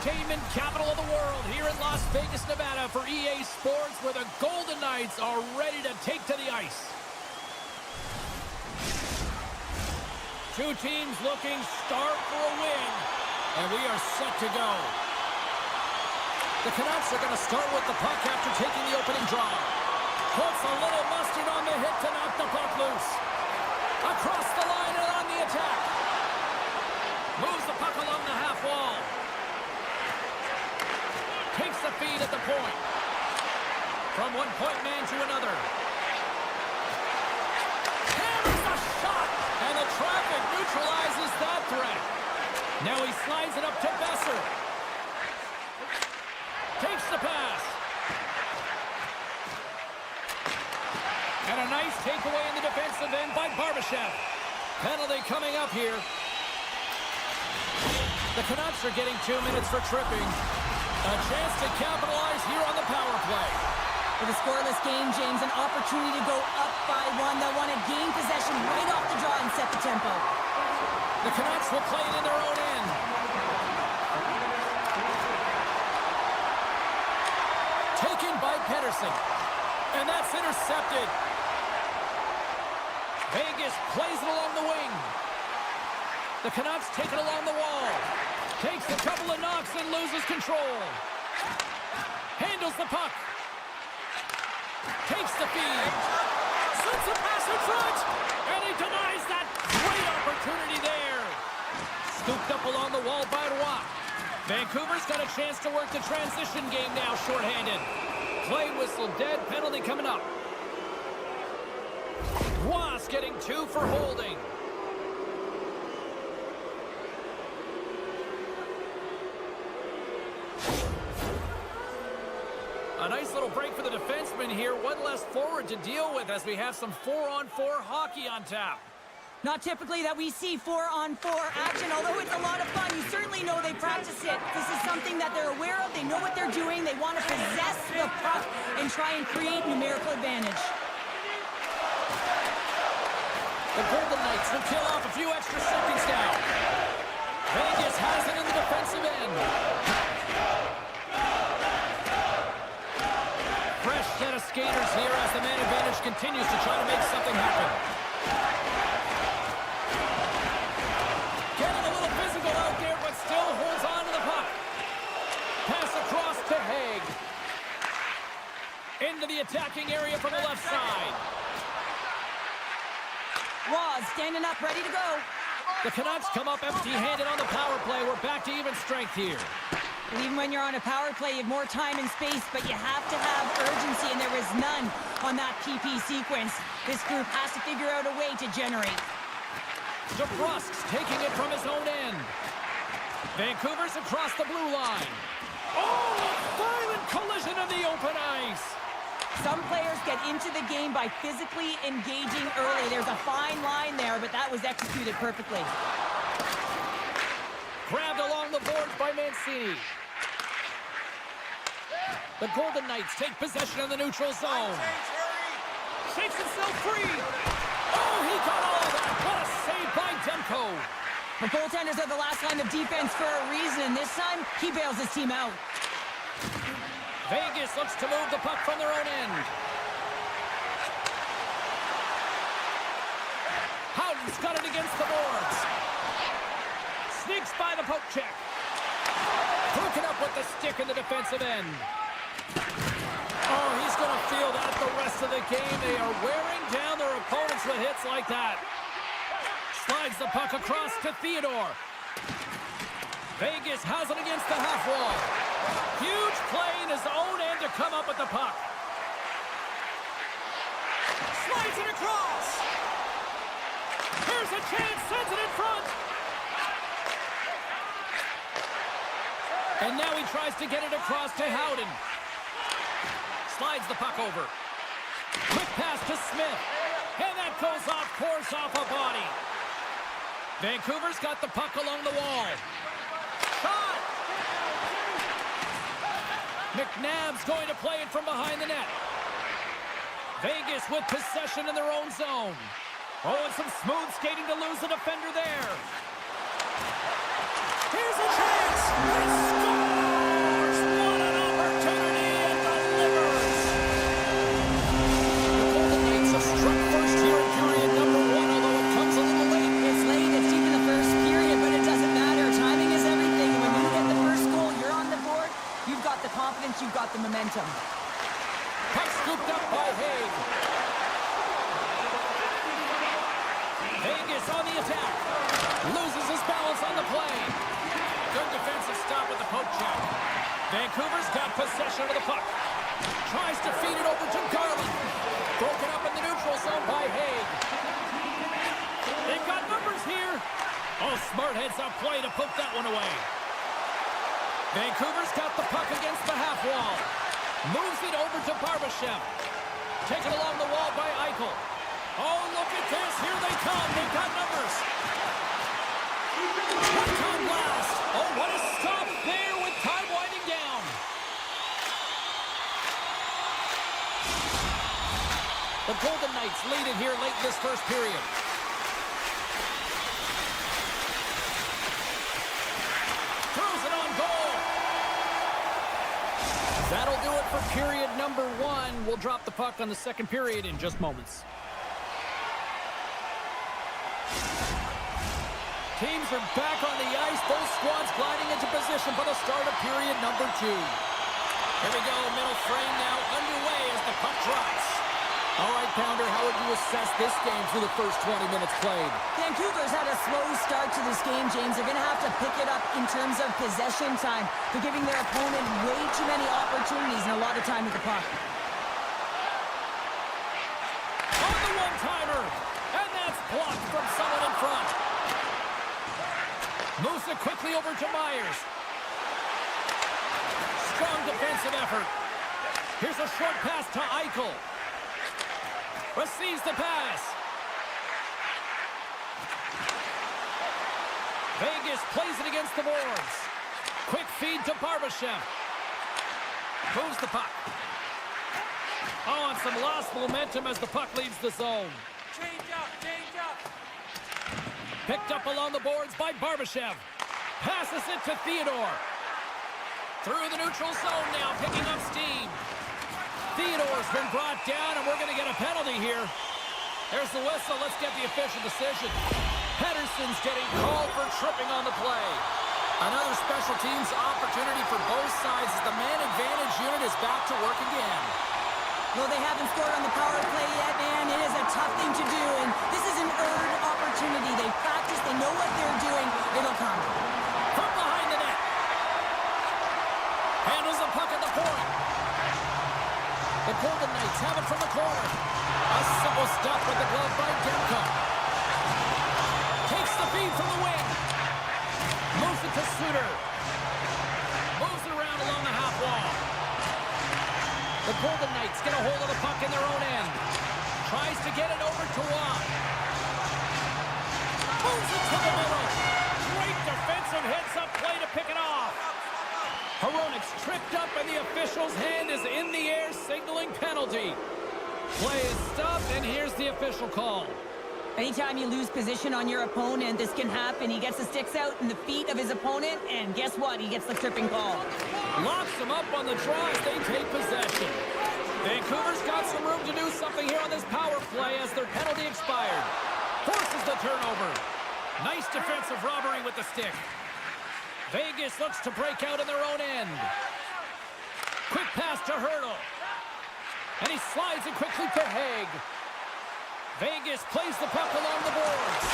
entertainment capital of the world here in Las Vegas, Nevada for EA Sports, where the Golden Knights are ready to take to the ice. Two teams looking starved for a win, and we are set to go. The Canucks are going to start with the puck after taking the opening draw. Puts a little mustard on the hit to knock the puck loose. Across the line and on the attack. Moves the puck along the half wall. Takes the feed at the point. From one point man to another. Hammers a shot! And the traffic neutralizes that threat. Now he slides it up to Besser. Takes the pass. And a nice takeaway in the defensive end by Barbashev. Penalty coming up here. The Canucks are getting 2 minutes for tripping. A chance to capitalize here on the power play. With a scoreless game, James, an opportunity to go up by one. They'll want to gain possession right off the draw and set the tempo. The Canucks will play it in their own end. Taken by Pedersen. And that's intercepted. Vegas plays it along the wing. The Canucks take it along the wall. Takes a couple of knocks and loses control. Handles the puck. Takes the feed. Sends a pass in front. And he denies that great opportunity there. Scooped up along the wall by Roy. Vancouver's got a chance to work the transition game now shorthanded. Play whistle dead. Penalty coming up. Roy's getting 2 for holding. A nice little break for the defenseman here. One less forward to deal with as we have some 4-on-4 hockey on tap. Not typically that we see 4-on-4 action, although it's a lot of fun. You certainly know they practice it. This is something that they're aware of. They know what they're doing. They want to possess the puck and try and create numerical advantage. The Golden Knights will kill off a few extra seconds now. Vegas has it in the defensive end. Fresh set of skaters here as the man advantage continues to try to make something happen. Getting a little physical out there, but still holds on to the puck. Pass across to Haig. Into the attacking area from the left side. Roz standing up, ready to go. The Canucks come up empty-handed on the power play. We're back to even strength here. And even when you're on a power play, you have more time and space, but you have to have urgency, and there is none on that PP sequence. This group has to figure out a way to generate. DeBrusk's taking it from his own end. Vancouver's across the blue line. Oh, a violent collision on the open ice. Some players get into the game by physically engaging early. There's a fine line there, but that was executed perfectly. Grabbed along the boards by Mancini. The Golden Knights take possession of the neutral zone. Shakes himself free. Oh, he got all of that. What a save by Demko. The goaltenders are the last line of defense for a reason. This time, he bails his team out. Vegas looks to move the puck from their own end. Howden's got it against the boards. Sneaks by the poke check. Broken up with the stick in the defensive end. Oh, he's going to feel that the rest of the game. They are wearing down their opponents with hits like that. Slides the puck across to Theodore. Vegas has it against the half wall. Huge play in his own end to come up with the puck. Slides it across. Here's a chance, sends it in front. And now he tries to get it across to Howden. Slides the puck over. Quick pass to Smith. And that goes off, pours off a body. Vancouver's got the puck along the wall. Shot! McNabb's going to play it from behind the net. Vegas with possession in their own zone. Oh, and some smooth skating to lose the defender there. Here's a chance! They score! the confidence, you've got the momentum. Puck scooped up by Haig. Vegas on the attack. Loses his balance on the play. Good defensive stop with the poke check. Vancouver's got possession of the puck. Tries to feed it over to Garland. Broken up in the neutral zone by Haig. They've got numbers here. Oh, smart heads-up play to poke that one away. Vancouver's got the puck against the half wall. Moves it over to Barbashev. Taken along the wall by Eichel. Oh, look at this. Here they come. They've got numbers. One-time blast. Oh, what a stop there with time winding down. The Golden Knights lead it here late in this first period. Throws it on goal. That'll do it for period number 1. We'll drop the puck on the second period in just moments. Teams are back on the ice. Both squads gliding into position for the start of period number 2. Here we go. Middle frame now underway as the puck drops. All right, Pounder, how would you assess this game through the first 20 minutes played? Vancouver's had a slow start to this game, James. They're going to have to pick it up in terms of possession time. They're giving their opponent way too many opportunities and a lot of time with the puck. On the one-timer, and that's blocked from someone in front. Moves it quickly over to Myers. Strong defensive effort. Here's a short pass to Eichel. Receives the pass. Vegas plays it against the boards. Quick feed to Barbashev. Moves the puck. Oh, and some lost momentum as the puck leaves the zone. Change up. Picked up along the boards by Barbashev. Passes it to Theodore. Through the neutral zone now, picking up steam. Theodore's been brought down, and we're going to get a penalty here. There's the whistle. Let's get the official decision. Pedersen's getting called for tripping on the play. Another special teams opportunity for both sides as the man advantage unit is back to work again. Well, they haven't scored on the power play yet, man. It is a tough thing to do, and this is an earned opportunity. They practice. They know what they're doing. It'll come. From behind the net. Handles the puck at the point. The Golden Knights have it from the corner. A simple stop with the glove by Demko. Takes the feed from the wing. Moves it to Suter. Moves it around along the half wall. The Golden Knights get a hold of the puck in their own end. Tries to get it over to Watt. Moves it to the middle. Great defensive heads-up play to pick it off. Hronik's tripped up and the official's hand is in the air signaling penalty. Play is stopped and here's the official call. Anytime you lose position on your opponent, this can happen. He gets the sticks out in the feet of his opponent, and guess what? He gets the tripping call. Locks them up on the draw as they take possession. Vancouver's got some room to do something here on this power play as their penalty expired. Forces the turnover. Nice defensive robbery with the stick. Vegas looks to break out in their own end. Quick pass to Hurdle. And he slides it quickly to Haig. Vegas plays the puck along the boards.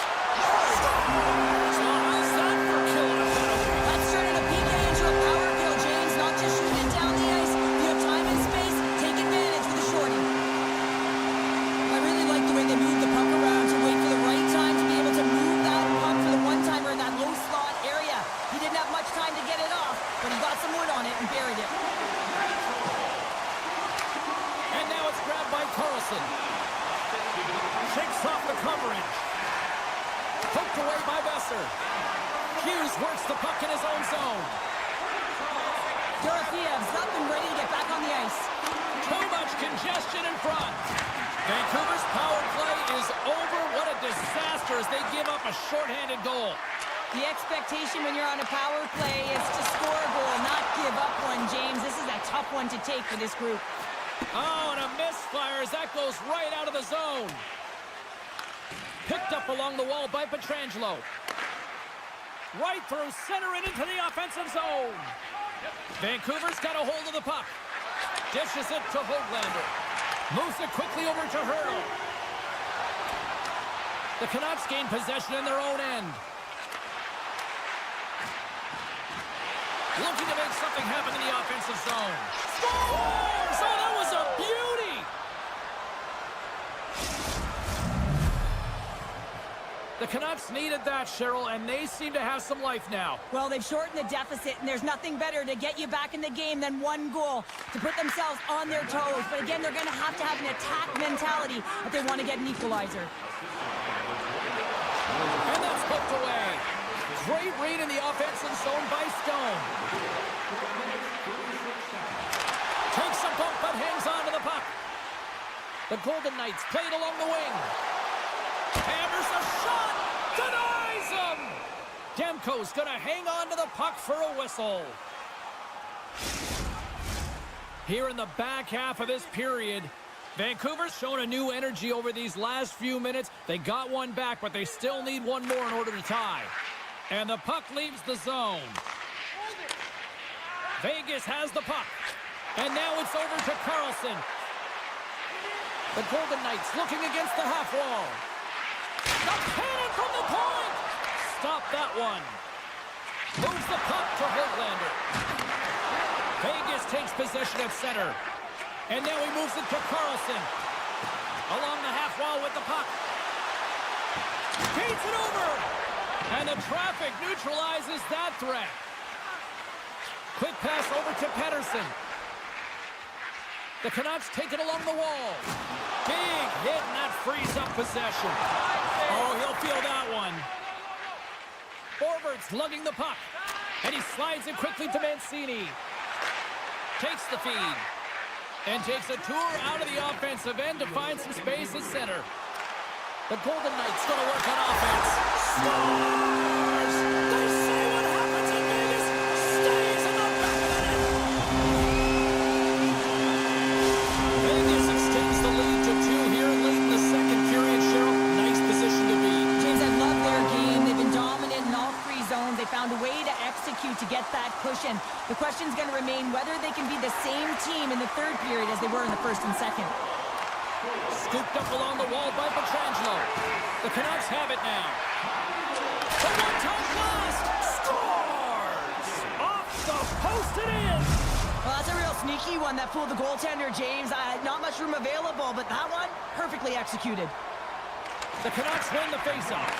So how's that for killing a penalty? That's turning a PK into a power kill, James. Not just shooting it down the ice. You have time and space. Take advantage with a shorty. I really like the way they move the puck around to wait for the right time to be able to move that puck for the one-timer in that low slot area. He didn't have much time to get it off, but he got some wood on it and buried it. And now it's grabbed by Carlson. Shakes off the coverage. Poked away by Besser. Hughes works the puck in his own zone. Dorotheev's up and ready to get back on the ice. Too much congestion in front. Vancouver's power play is over. What a disaster as they give up a shorthanded goal. The expectation when you're on a power play is to score a goal, not give up one, James. This is a tough one to take for this group. Oh, and a misfire as that goes right out of the zone. Picked up along the wall by Pietrangelo. Right through center and into the offensive zone. Vancouver's got a hold of the puck. Dishes it to Höglander. Moves it quickly over to Hurdle. The Canucks gain possession in their own end. Looking to make something happen in the offensive zone. Scores! Oh, that was a beauty! The Canucks needed that, Cheryl, and they seem to have some life now. Well, they've shortened the deficit, and there's nothing better to get you back in the game than one goal to put themselves on their toes. But again, they're going to have an attack mentality if they want to get an equalizer. And that's poked away. Great read in the offensive zone by Stone. Takes a bump but hangs on to the puck. The Golden Knights played along the wing. Hammers a shot. Denies him. Demko's going to hang on to the puck for a whistle. Here in the back half of this period, Vancouver's shown a new energy over these last few minutes. They got one back, but they still need one more in order to tie. And the puck leaves the zone. Vegas has the puck. And now it's over to Carlson. The Golden Knights looking against the half wall. The cannon from the point! Stop that one. Moves the puck to Höglander. Vegas takes possession at center. And now he moves it to Carlson. Along the half wall with the puck. Gates it over. And the traffic neutralizes that threat. Quick pass over to Pettersson. The Canucks take it along the wall. Big hit, and that frees up possession. Oh, he'll feel that one. Forwards lugging the puck. And he slides it quickly to Mancini. Takes the feed. And takes a tour out of the offensive end to find some space at center. The Golden Knights going to work on offense. Scores! They say what happens in Vegas stays in the back of the net. Vegas extends the lead to 2 here late in the second period. Cheryl, nice position to be. James, I love their game. They've been dominant in all 3 zones. They found a way to execute to get that cushion. The question's going to remain whether they can be the same team in the third period as they were in the first and second. Scooped up along the wall by Pietrangelo. The Canucks have it now. The one-time blast scores! Off the post and in! Well, that's a real sneaky one that fooled the goaltender, James. Not much room available, but that one, perfectly executed. The Canucks win the faceoff.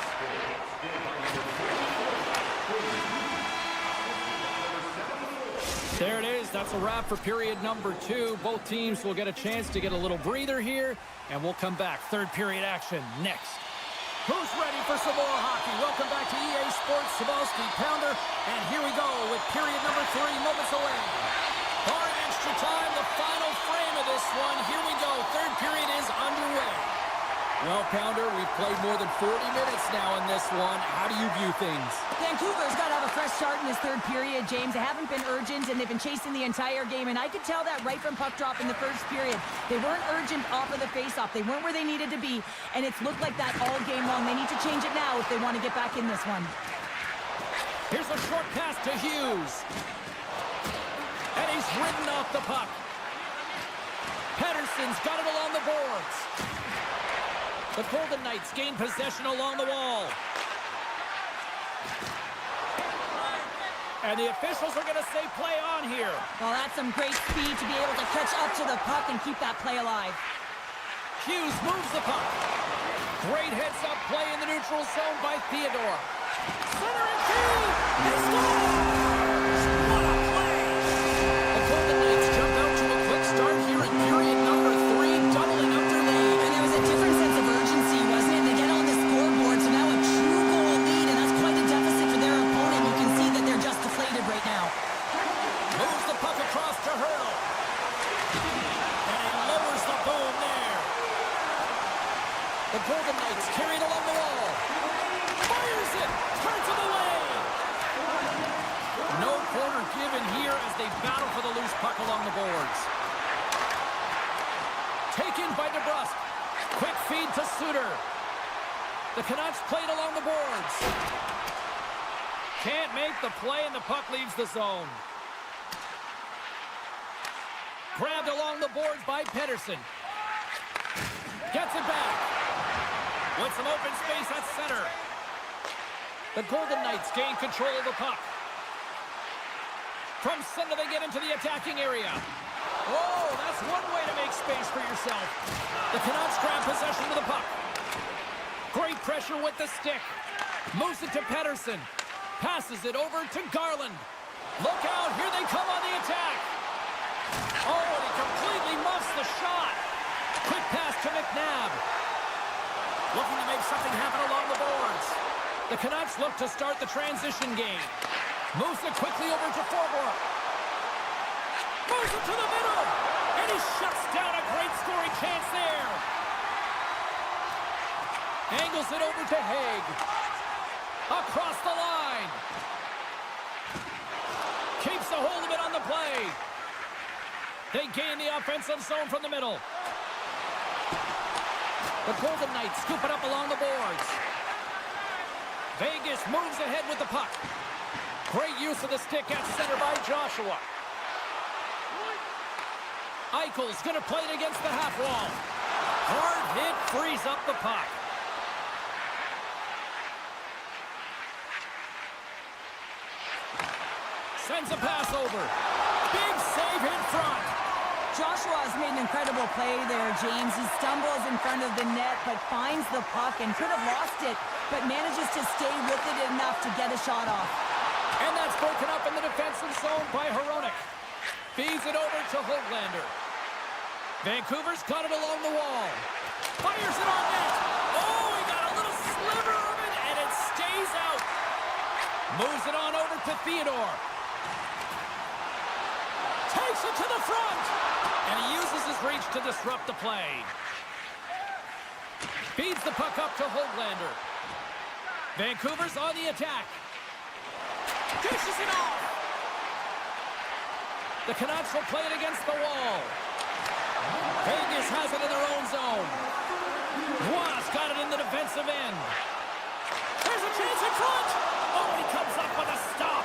There it is. That's a wrap for period number 2. Both teams will get a chance to get a little breather here, and we'll come back. Third period action next. Who's ready for some more hockey? Welcome back to EA Sports, Sabalski, Pounder, and here we go with period number 3, moments away. Barring extra time, the final frame of this one. Here we go. Third period is underway. Well, Pounder, we've played more than 40 minutes now in this one. How do you view things? Vancouver's got to have a fresh start in this third period, James. They haven't been urgent, and they've been chasing the entire game, and I could tell that right from puck drop in the first period. They weren't urgent off of the faceoff. They weren't where they needed to be, and it's looked like that all game long. They need to change it now if they want to get back in this one. Here's a short pass to Hughes. And he's ridden off the puck. Pettersson's got it along the boards. The Golden Knights gain possession along the wall. And the officials are going to say play on here. Well, that's some great speed to be able to catch up to the puck and keep that play alive. Hughes moves the puck. Great heads-up play in the neutral zone by Theodore. Center and key! He scores! What a play! The Golden Knights jump out to a quick start here in period number 3, doubling up their lead. And there was a different sense of urgency, wasn't it? They get on the scoreboard, so now a true goal lead, and that's quite a deficit for their opponent. You can see that they're just deflated right now. Moves the puck across to Hurdle. And he lowers the boom there. The Golden Knights carried along the wall. Fires it! Turns it away! No corner given here as they battle for the loose puck along the boards. Taken by DeBrusque. Quick feed to Suter. The Canucks played along the boards. Can't make the play, and the puck leaves the zone. Grabbed along the boards by Pedersen. Gets it back. With some open space at center. The Golden Knights gain control of the puck. From center, they get into the attacking area. Oh, that's one way to make space for yourself. The Canucks grab possession of the puck. Great pressure with the stick. Moves it to Pedersen. Passes it over to Garland. Look out, here they come on the attack. Oh, and he completely muffs the shot. Quick pass to McNabb. Looking to make something happen along the boards. The Canucks look to start the transition game. Moves it quickly over to forward. Moves it to the middle. And he shuts down a great scoring chance there. Angles it over to Haig. Across the line. Keeps a hold of it on the play. They gain the offensive zone from the middle. The Golden Knights scoop it up along the boards. Vegas moves ahead with the puck. Great use of the stick at center by Joshua. Eichel's going to play it against the half wall. Hard hit frees up the puck. Sends a pass over. Big save in front. Joshua has made an incredible play there, James. He stumbles in front of the net, but finds the puck and could have lost it, but manages to stay with it enough to get a shot off. And that's broken up in the defensive zone by Hronek. Feeds it over to Hoglander. Vancouver's got it along the wall. Fires it on net. Oh, he got a little sliver of it, and it stays out. Moves it on over to Theodore. Takes it to the front. And he uses his reach to disrupt the play. Feeds the puck up to Hoglander. Vancouver's on the attack. Dishes it off. The Canucks will play it against the wall. Vegas has it in their own zone. Wass got it in the defensive end. There's a chance in front. Oh, he comes up with a stop.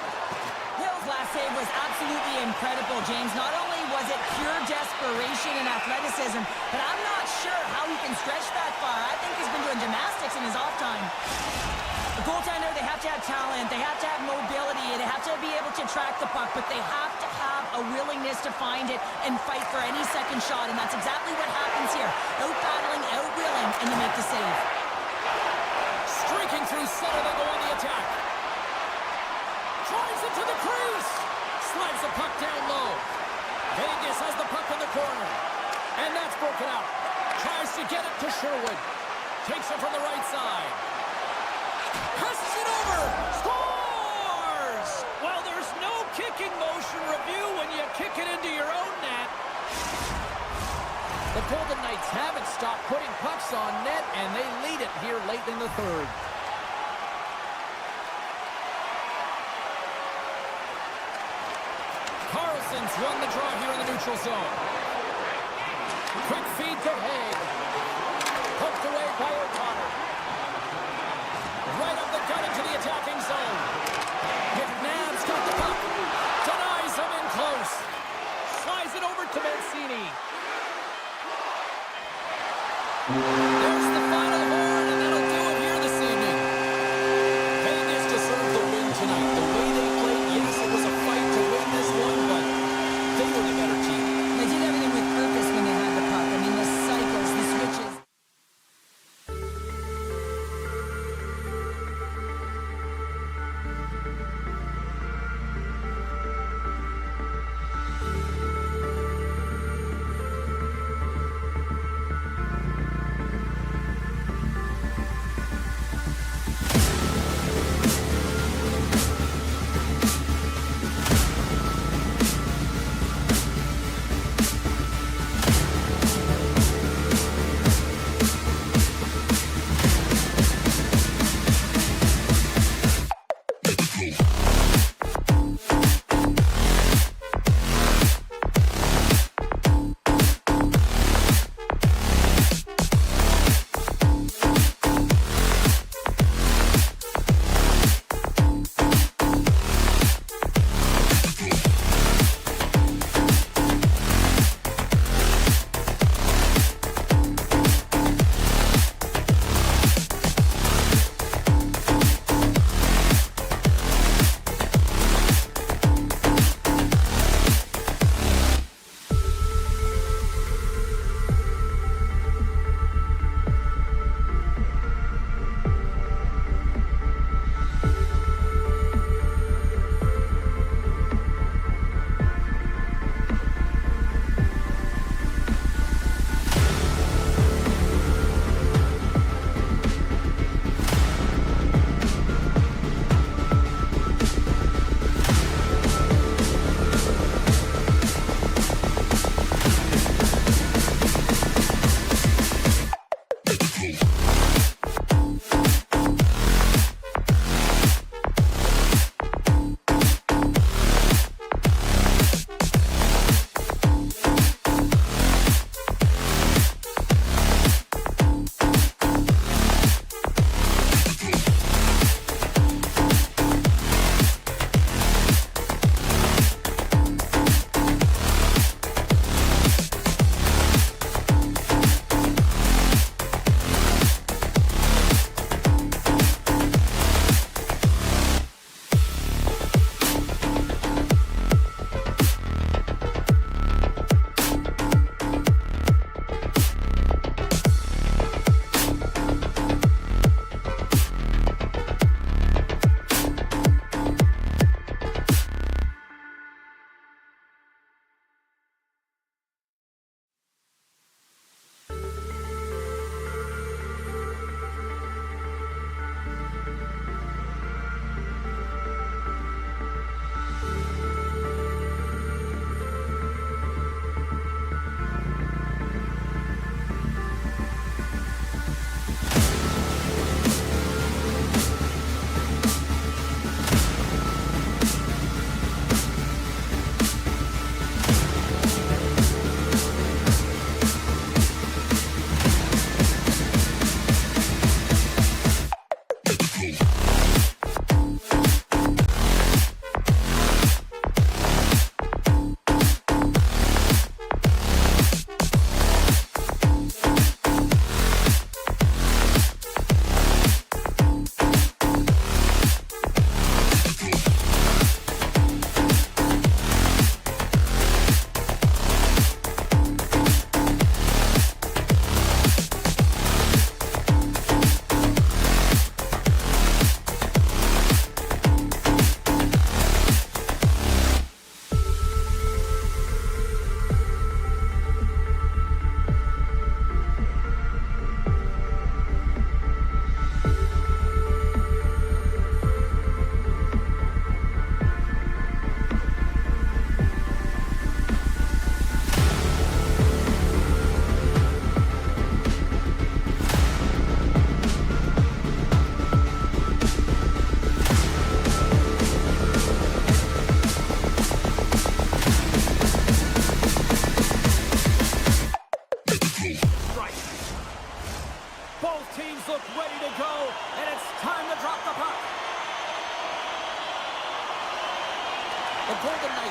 Hill's last save was absolutely incredible, James. Not only was it pure desperation and athleticism, but I'm not sure how he can stretch that far. I think he's been doing gymnastics in his off time. The goaltender, they have to have talent, they have to have mobility, they have to be able to track the puck, but they have to have a willingness to find it and fight for any second shot, and that's exactly what happens here. Out-battling, out-willing, and you make the save. Streaking through center, they go on the attack. Drives it to the crease. Slides the puck down low. Vegas has the puck in the corner. And that's broken out. Tries to get it to Sherwood. Takes it from the right side. Passes it over. Scores! Well, there's no kicking motion review when you kick it into your own net. The Golden Knights haven't stopped putting pucks on net, and they lead it here late in the third. Carlson's won the draw here in the neutral zone. Quick feed to Haig. Poked away by O'Connor. Right up the gut into the attacking zone. McNabb's got the puck. Denies him in close. Slides it over to Mancini. There's the final horn, and that'll do it here this evening. Vegas deserved the win tonight. The way they played, yes, it was a fight to win this one, but they were the better team. They did everything with purpose when they had the puck. I mean, the cycles, the switches.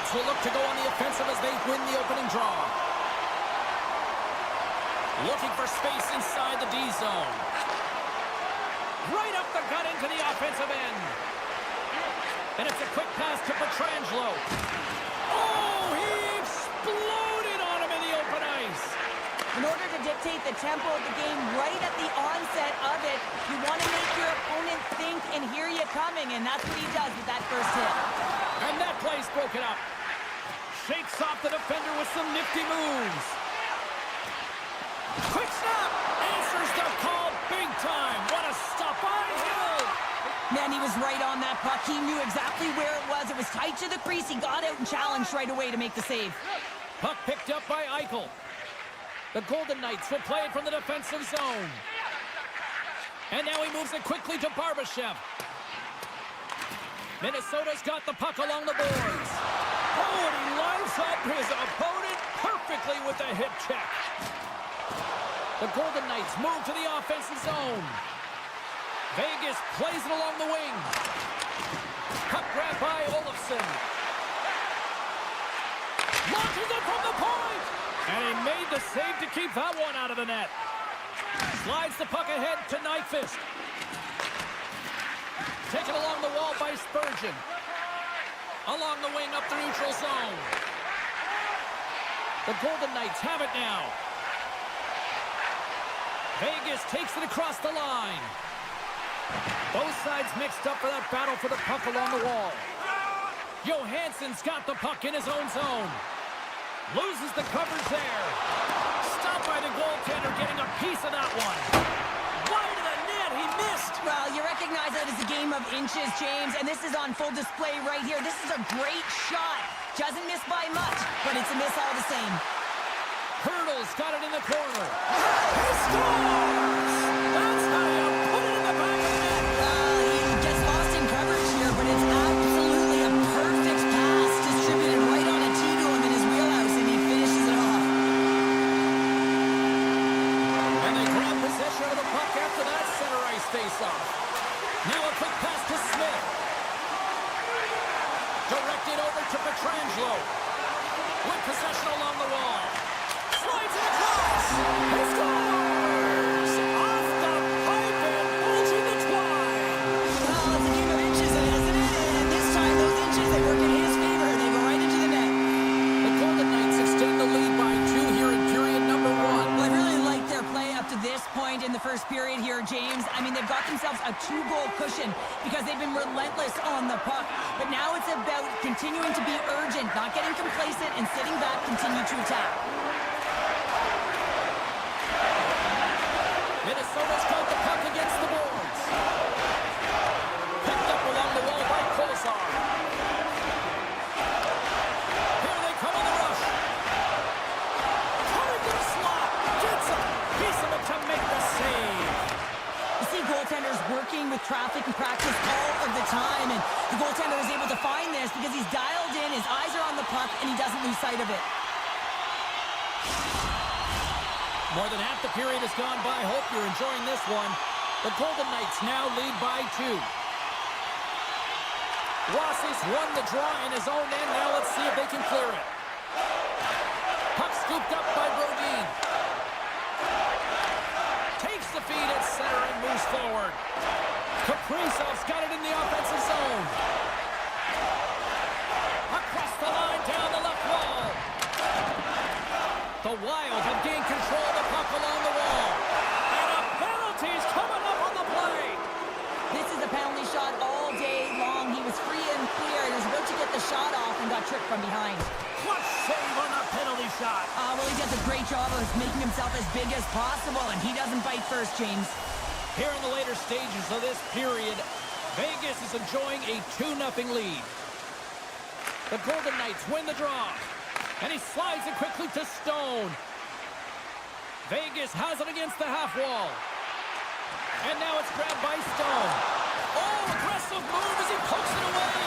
Knights will look to go on the offensive as they win the opening draw. Looking for space inside the D zone. Right up the gut into the offensive end. And it's a quick pass to Pietrangelo. Oh, he exploded on him in the open ice. In order to dictate the tempo of the game right at the onset of it, you want to make your opponent think and hear you coming, and that's what he does with that first hit. And that play's broken up. Shakes off the defender with some nifty moves. Quick snap! Answers the call big time. What a stop by Hill! Man, he was right on that puck. He knew exactly where it was. It was tight to the crease. He got out and challenged right away to make the save. Puck picked up by Eichel. The Golden Knights will play it from the defensive zone. And now he moves it quickly to Barbashev. Minnesota's got the puck along the boards. Oh, and he lines up his opponent perfectly with a hip check. The Golden Knights move to the offensive zone. Vegas plays it along the wing. Puck grab by Olofsson. Launches it from the point! And he made the save to keep that one out of the net. Slides the puck ahead to Nyquist. Taken along the wall by Spurgeon. Along the wing up the neutral zone. The Golden Knights have it now. Vegas takes it across the line. Both sides mixed up for that battle for the puck along the wall. Johansson's got the puck in his own zone. Loses the coverage there. Stopped by the goaltender, getting a piece of that one. Wide of the net, he missed. Well, you recognize that it's a game of inches, James, and this is on full display right here. This is a great shot. Doesn't miss by much, but it's a miss all the same. Hurdle's got it in the corner. He scores! That's how you put it in the back of the net. He gets lost in coverage here, but it's absolutely a perfect pass distributed right on a tee to him in his wheelhouse, and he finishes it off. And they grab possession of the puck after that center ice face-off. Now a quick pass to Smith. Directed over to Pietrangelo. With possession along the wall. Slides it across. He scores! Off the pipe and bulging the twine. Well, it's a game of inches, isn't it? And this time, those inches, they work in his favor. They go right into the net. The Golden Knights extend the lead by 2 here in period number 1. Well, I really like their play up to this point in the first period here, James. I mean, they've got themselves a 2-goal cushion because they've been relentless on the puck. But now it's about continuing to be urgent, not getting complacent, and sitting back, continue to attack. Minnesota's got the puck against the boards. Picked up along the wall by Kolesar. Here they come on the rush. Coming to the slot. Gets a piece of it to make the save. You see goaltenders working with traffic and practice all of the time, and the goaltender is able to find this because he's dialed in, his eyes are on the puck, and he doesn't lose sight of it. More than half the period has gone by. Hope you're enjoying this one. The Golden Knights now lead by 2. Rossi's won the draw in his own end. Now let's see if they can clear it. Puck scooped up by Brodin. Takes the feed at center and moves forward. Kaprizov's got it in the offensive zone. Across the line, down the left wall. The Wild have gained control of the puck along the wall. And a penalty's coming up on the play. This is a penalty shot all day long. He was free and clear. He was about to get the shot off and got tripped from behind. What save on a penalty shot. Well, he does a great job of making himself as big as possible, and he doesn't bite first, James. Here in the later stages of this period, Vegas is enjoying a 2-0 lead. The Golden Knights win the draw. And he slides it quickly to Stone. Vegas has it against the half wall. And now it's grabbed by Stone. Oh, aggressive move as he pokes it away.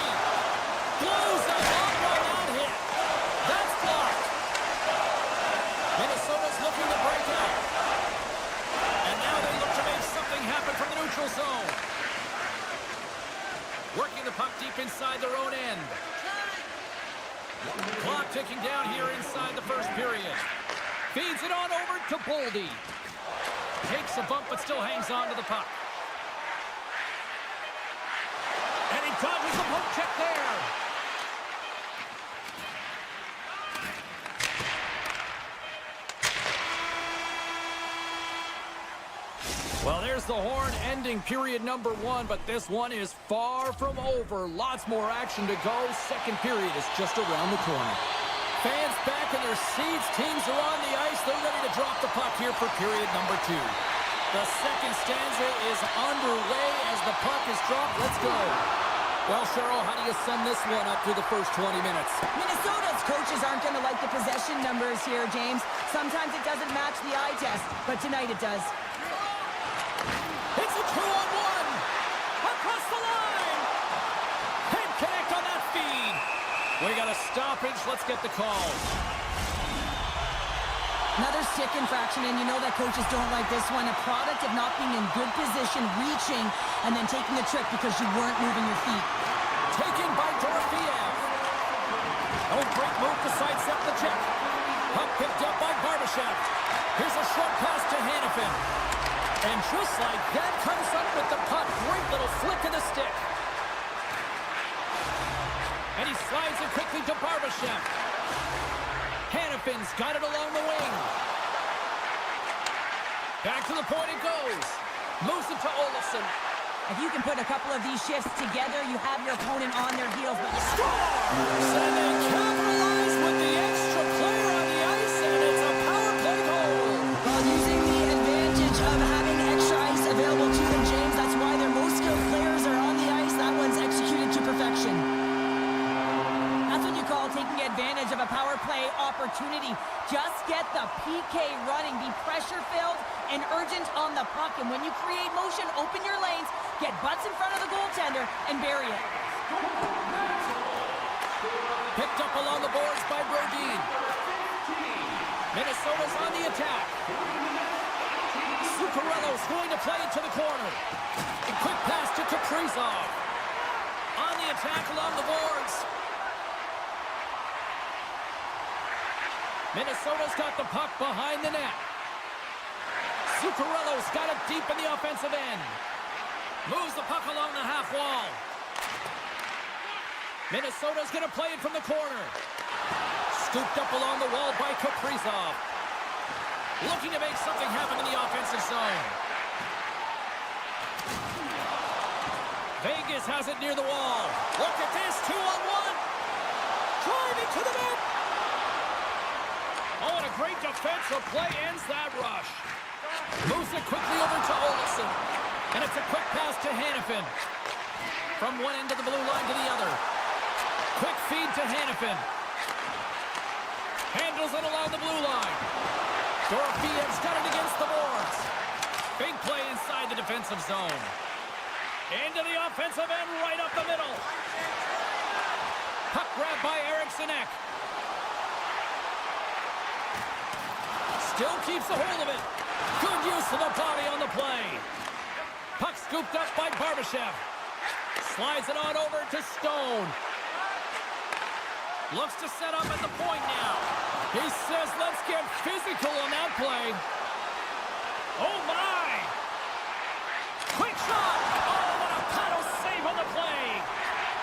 Blows a long run out hit. That's blocked. Minnesota's looking to break out. And now they look to make something happen from the neutral zone. Working the puck deep inside their own end. Clock ticking down here inside the first period. Feeds it on over to Boldy. Takes a bump but still hangs on to the puck. And he dodges the poke check there. Well, there's the horn ending period number 1, but this one is far from over. Lots more action to go. Second period is just around the corner. Fans back in their seats. Teams are on the ice. They're ready to drop the puck here for period number 2. The second stanza is underway as the puck is dropped. Let's go. Well, Cheryl, how do you sum this one up through the first 20 minutes? Minnesota's coaches aren't going to like the possession numbers here, James. Sometimes it doesn't match the eye test, but tonight it does. It's a 2-on-1. Across the line. Can't connect on that feed. We got a stoppage. Let's get the call. Another stick infraction, and you know that coaches don't like this one. A product of not being in good position, reaching, and then taking a trick because you weren't moving your feet. Taken by Dorofiev. Oh, great move to sidestep the check. Puck picked up by Barbashev. Here's a short pass to Hanifin. And just like that, comes up with the puck. Great little flick of the stick. And he slides it quickly to Barbashev. Hanifin's got it along the wing. Back to the point it goes. Moves it to Olofsson. If you can put a couple of these shifts together, you have your opponent on their heels. But scores! And they capitalize with the extra player on the ice, and it's a power play goal. While using the advantage of having extra ice available to them, James, that's why their most skilled players are on the ice. That one's executed to perfection. That's what you call taking advantage of a power play opportunity. Just get the PK running, be pressure-filled and urgent on the puck. And when you create motion, open your lanes, get butts in front of the goaltender, and bury it. Picked up along the boards by Brodin. Minnesota's on the attack. Zuccarello's going to play it to the corner. A quick pass to Kaprizov. On the attack along the boards. Minnesota's got the puck behind the net. Zuccarello's got it deep in the offensive end. Moves the puck along the half wall. Minnesota's going to play it from the corner. Scooped up along the wall by Kaprizov. Looking to make something happen in the offensive zone. Vegas has it near the wall. Look at this, 2-on-1. Driving to the net. Oh, and a great defensive play ends that rush. Moves it quickly over to Olofsson. And it's a quick pass to Hanifin. From one end of the blue line to the other. Quick feed to Hanifin. Handles it along the blue line. Dorofiev's got it against the boards. Big play inside the defensive zone. Into the offensive end, right up the middle. Puck grab by Eriksson Ek. Still keeps a hold of it. Good use of the body on the play. Puck scooped up by Barbashev. Slides it on over to Stone. Looks to set up at the point now. He says, let's get physical on that play. Oh, my! Quick shot! Oh, what a paddle save on the play!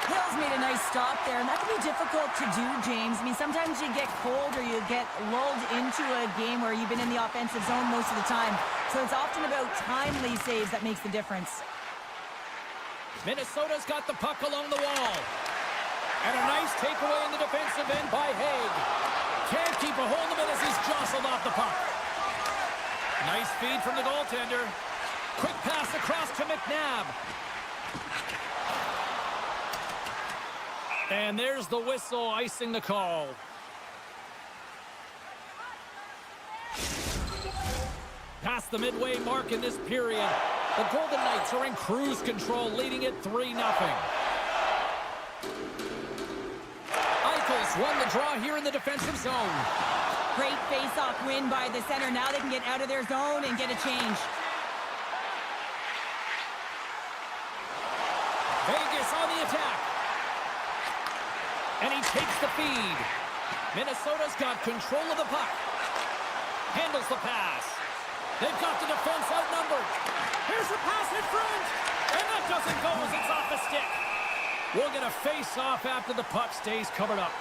Hill's made a nice stop there, and that can be difficult to do, James. I mean, sometimes you get cold or you get lulled into a game where you've been in the offensive zone most of the time. So it's often about timely saves that makes the difference. Minnesota's got the puck along the wall. And a nice takeaway in the defensive end by Haig. Can't keep a hold of it as he's jostled off the puck. Nice feed from the goaltender. Quick pass across to McNabb. And there's the whistle icing the call. Past the midway mark in this period, the Golden Knights are in cruise control, leading it 3-0. Eichel's won the draw here in the defensive zone. Great face-off win by the center. Now they can get out of their zone and get a change. Vegas on the attack. And he takes the feed. Minnesota's got control of the puck. Handles the pass. They've got the defense outnumbered. Here's the pass in front. And that doesn't go as it's off the stick. We'll get a face-off after the puck stays covered up.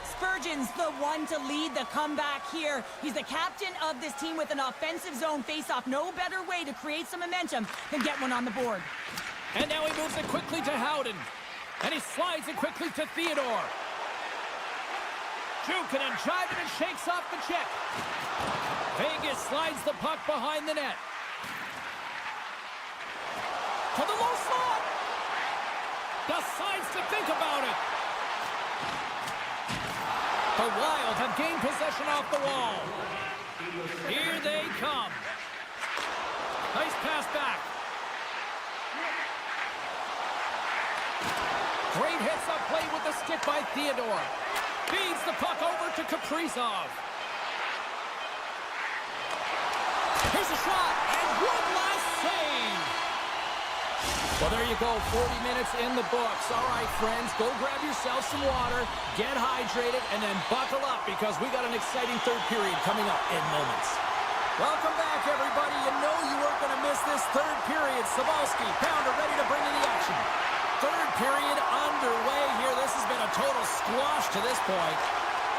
Spurgeon's the one to lead the comeback here. He's the captain of this team with an offensive zone face-off. No better way to create some momentum than get one on the board. And now he moves it quickly to Howden. And he slides it quickly to Theodore. Jukin and jiving and shakes off the check. Vegas slides the puck behind the net. To the low slot. Decides to think about it. The Wild have gained possession off the wall. Here they come. Nice pass back. Great hits-up play with the stick by Theodore. Feeds the puck over to Kaprizov. Here's a shot, and one last save. Well, there you go, 40 minutes in the books. All right, friends, go grab yourself some water, get hydrated, and then buckle up because we got an exciting third period coming up in moments. Welcome back, everybody. You know you weren't going to miss this third period. Sabalski, Pounder ready to bring in the action. Third period underway here. This has been a total squash to this point.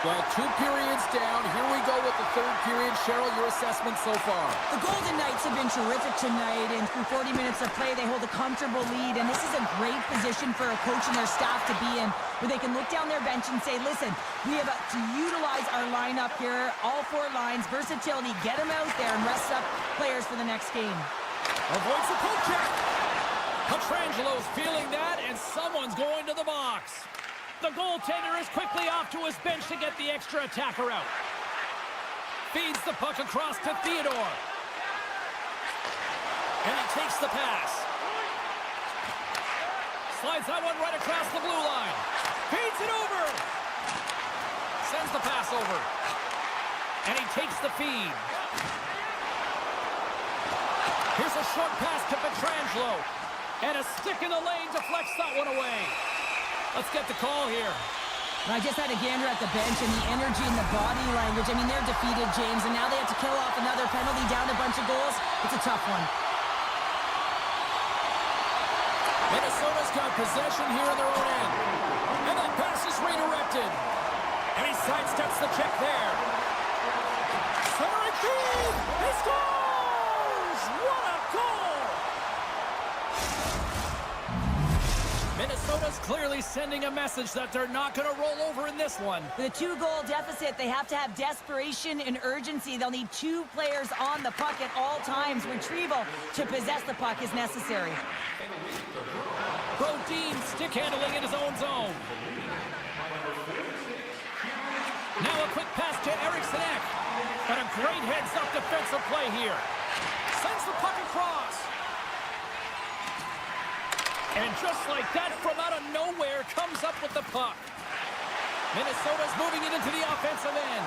Well, 2 periods down. Here we go with the third period. Cheryl, your assessment so far? The Golden Knights have been terrific tonight, and through 40 minutes of play, they hold a comfortable lead, and this is a great position for a coach and their staff to be in, where they can look down their bench and say, listen, we have to utilize our lineup here, all 4 lines, versatility, get them out there and rest up players for the next game. Avoids the poke check. Petrangelo's feeling that, and someone's going to the box. The goaltender is quickly off to his bench to get the extra attacker out. Feeds the puck across to Theodore. And he takes the pass. Slides that one right across the blue line. Feeds it over. Sends the pass over. And he takes the feed. Here's a short pass to Petrangelo. And a stick in the lane deflects that one away. Let's get the call here. I just had a gander at the bench, and the energy and the body language. I mean, they're defeated, James, and now they have to kill off another penalty, down a bunch of goals. It's a tough one. Minnesota's got possession here in their own end. And that pass is redirected. And he sidesteps the check there. Centering feed! He scores! What a goal! Minnesota's clearly sending a message that they're not going to roll over in this one. With a 2-goal deficit, they have to have desperation and urgency. They'll need 2 players on the puck at all times. Retrieval to possess the puck is necessary. Brodin stick handling in his own zone. Now a quick pass to Eriksson Ek. And a great heads-up defensive play here. Sends the puck across. And just like that, from out of nowhere, comes up with the puck. Minnesota's moving it into the offensive end.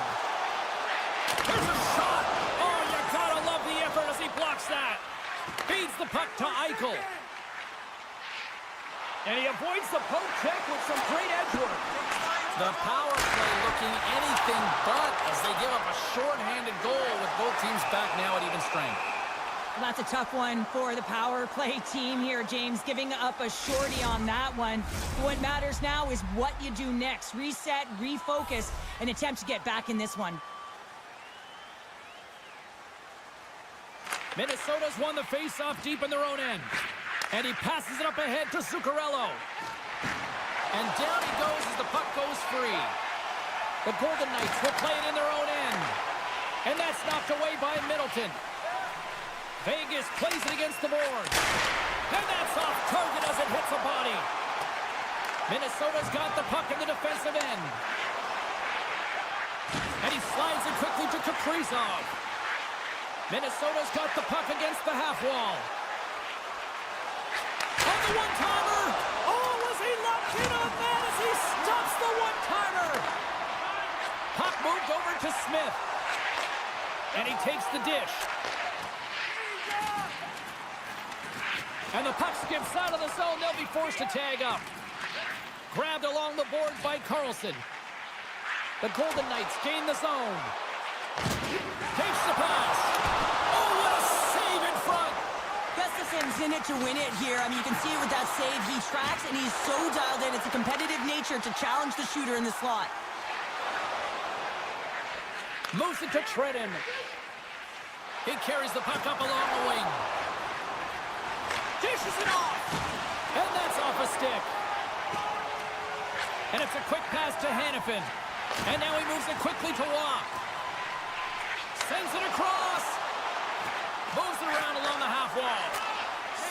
There's a shot! Oh, you gotta love the effort as he blocks that. Feeds the puck to Eichel. And he avoids the poke check with some great edge work. The power play looking anything but as they give up a short-handed goal with both teams back now at even strength. Well, that's a tough one for the power play team here, James, giving up a shorty on that one. What matters now is what you do next. Reset, refocus, and attempt to get back in this one. Minnesota's won the face-off deep in their own end. And he passes it up ahead to Zuccarello. And down he goes as the puck goes free. The Golden Knights will play it in their own end. And that's knocked away by Middleton. Vegas plays it against the board. And that's off target as it hits a body. Minnesota's got the puck in the defensive end. And he slides it quickly to Kaprizov. Minnesota's got the puck against the half wall. On the one-timer! Oh, was he locked in on that as he stops the one-timer? Puck moved over to Smith. And he takes the dish. And the puck skips out of the zone. They'll be forced to tag up. Grabbed along the board by Carlson. The Golden Knights gain the zone. Takes the pass. Oh, what a save in front. Gustafson's in it to win it here. I mean, you can see it with that save. He tracks, and he's so dialed in. It's a competitive nature to challenge the shooter in the slot. Moves it to Trenton. He carries the puck up along the wing. Dishes it off. And that's off a stick. And it's a quick pass to Hannafin. And now he moves it quickly to Waugh. Sends it across. Moves it around along the half wall.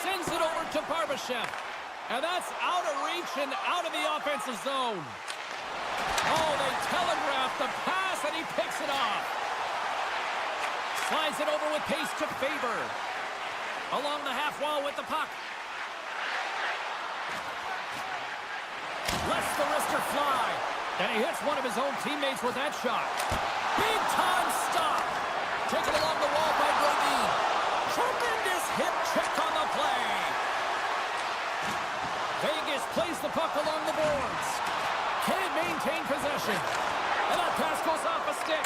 Sends it over to Barbashev. And that's out of reach and out of the offensive zone. Oh, they telegraphed the pass, and he picks it off. Slides it over with pace to Faber. Along the half wall with the puck. Lets the wrister fly. And he hits one of his own teammates with that shot. Big time stop. Taken along the wall by Brodin. Tremendous hip check on the play. Vegas plays the puck along the boards. Can't maintain possession. And that pass goes off a stick.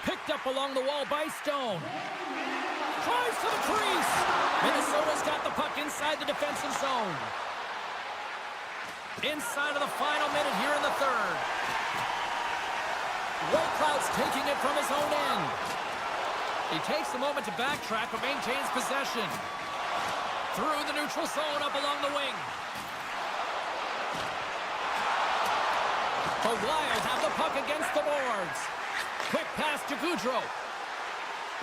Picked up along the wall by Stone. Tries to the crease. Minnesota's got the puck inside the defensive zone. Inside of the final minute here in the third. Whitecloud's taking it from his own end. He takes a moment to backtrack but maintains possession. Through the neutral zone up along the wing. The Wild have the puck against the boards. Quick pass to Goudreau.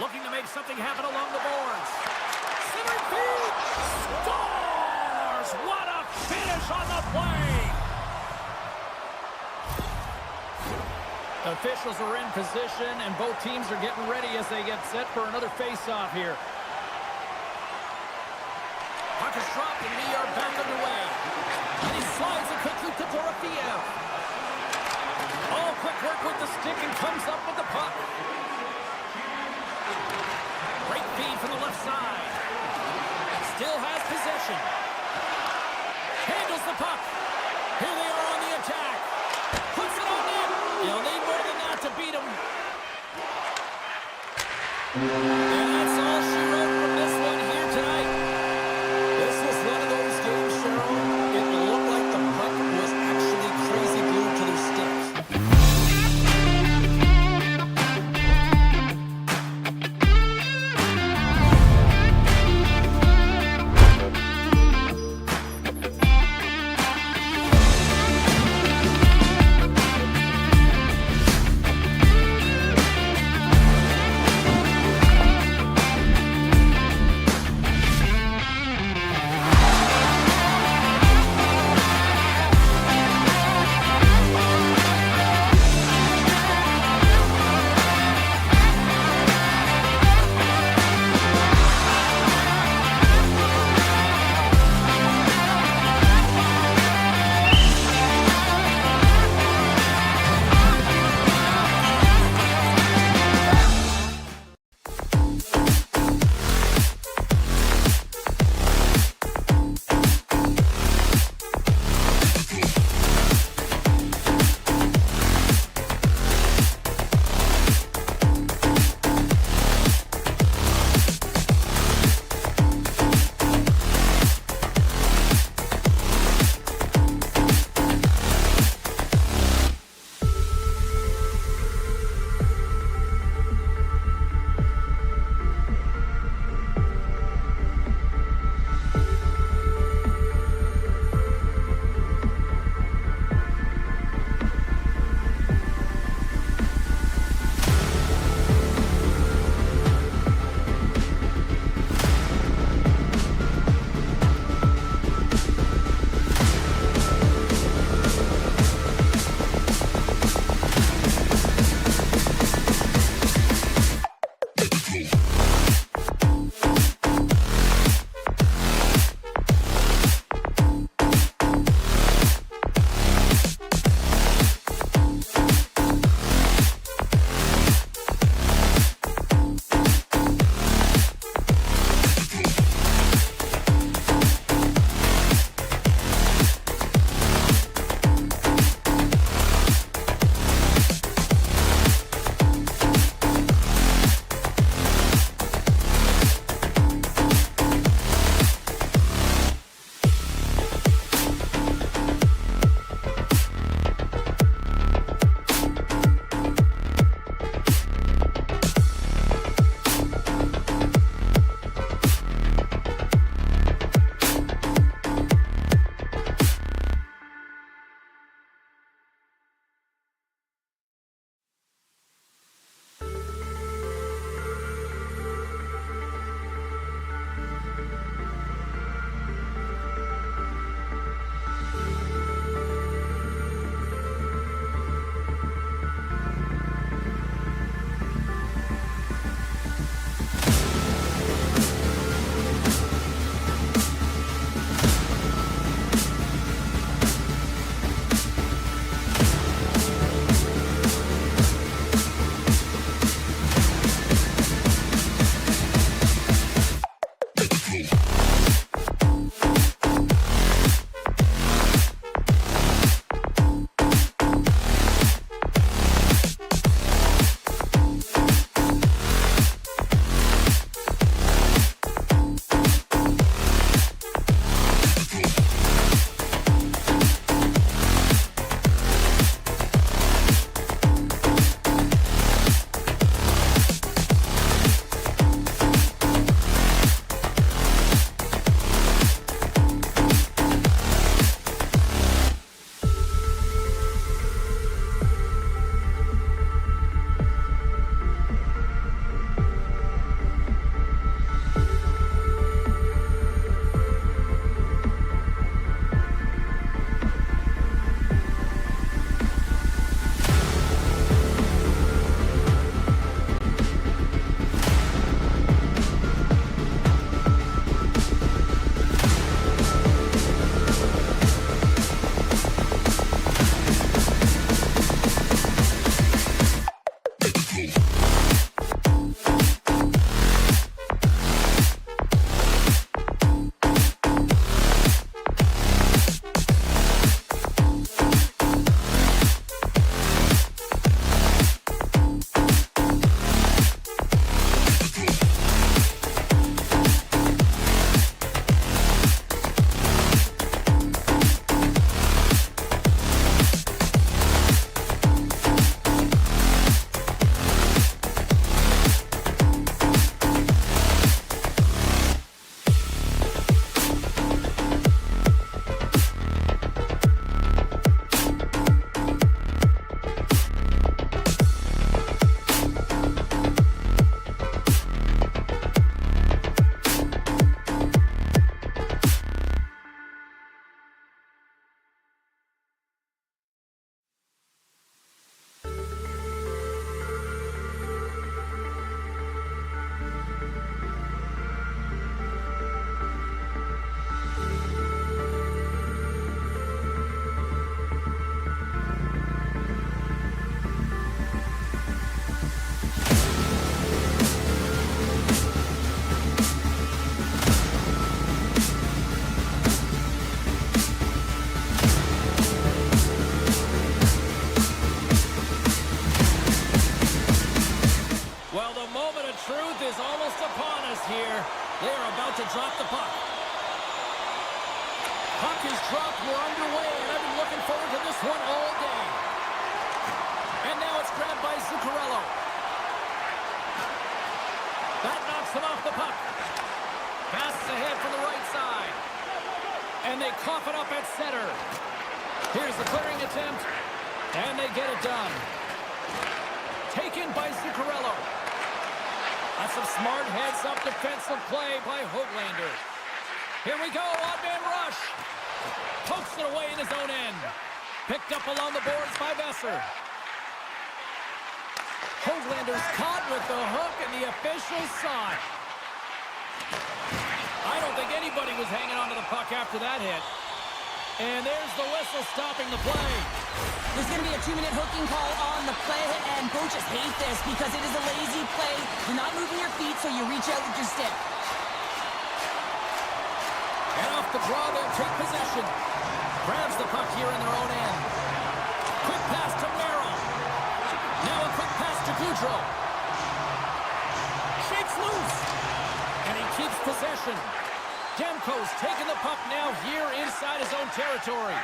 Looking to make something happen along the boards. Centered feed. Scores! What a finish on the play! Officials are in position, and both teams are getting ready as they get set for another face-off here. Puck is dropped, and we are back underway. And he slides it quickly to Dorofeev. All quick work with the stick and comes up with the puck. Great feed from the left side. Still has possession. Handles the puck. Here they are on the attack. Puts it on net. You'll need more than that to beat him. And that's all she wrote from this one here tonight. This was one of those games, Cheryl. It looked like the puck was actually crazy glued to their sticks. here. They are about to drop the puck. Puck is dropped. We're underway, and I've been looking forward to this one all day. And now it's grabbed by Zuccarello. That knocks him off the puck. Passes ahead from the right side. And they cough it up at center. Here's the clearing attempt. And they get it done. Taken by Zuccarello. That's some smart heads-up defensive play by Höglander. Here we go, odd-man rush. Pokes it away in his own end. Picked up along the boards by Besser. Höglander's caught with the hook, and the officials saw it. I don't think anybody was hanging onto the puck after that hit. And there's the whistle stopping the play. There's going to be a 2-minute hooking call on the play, and coaches hate this because it is a lazy play. You're not moving your feet, so you reach out with your stick. And off the draw, they'll take possession. Grabs the puck here in their own end. Quick pass to Merrill. Now a quick pass to Goudreau. Shakes loose. And he keeps possession. Demko's taking the puck now here inside his own territory.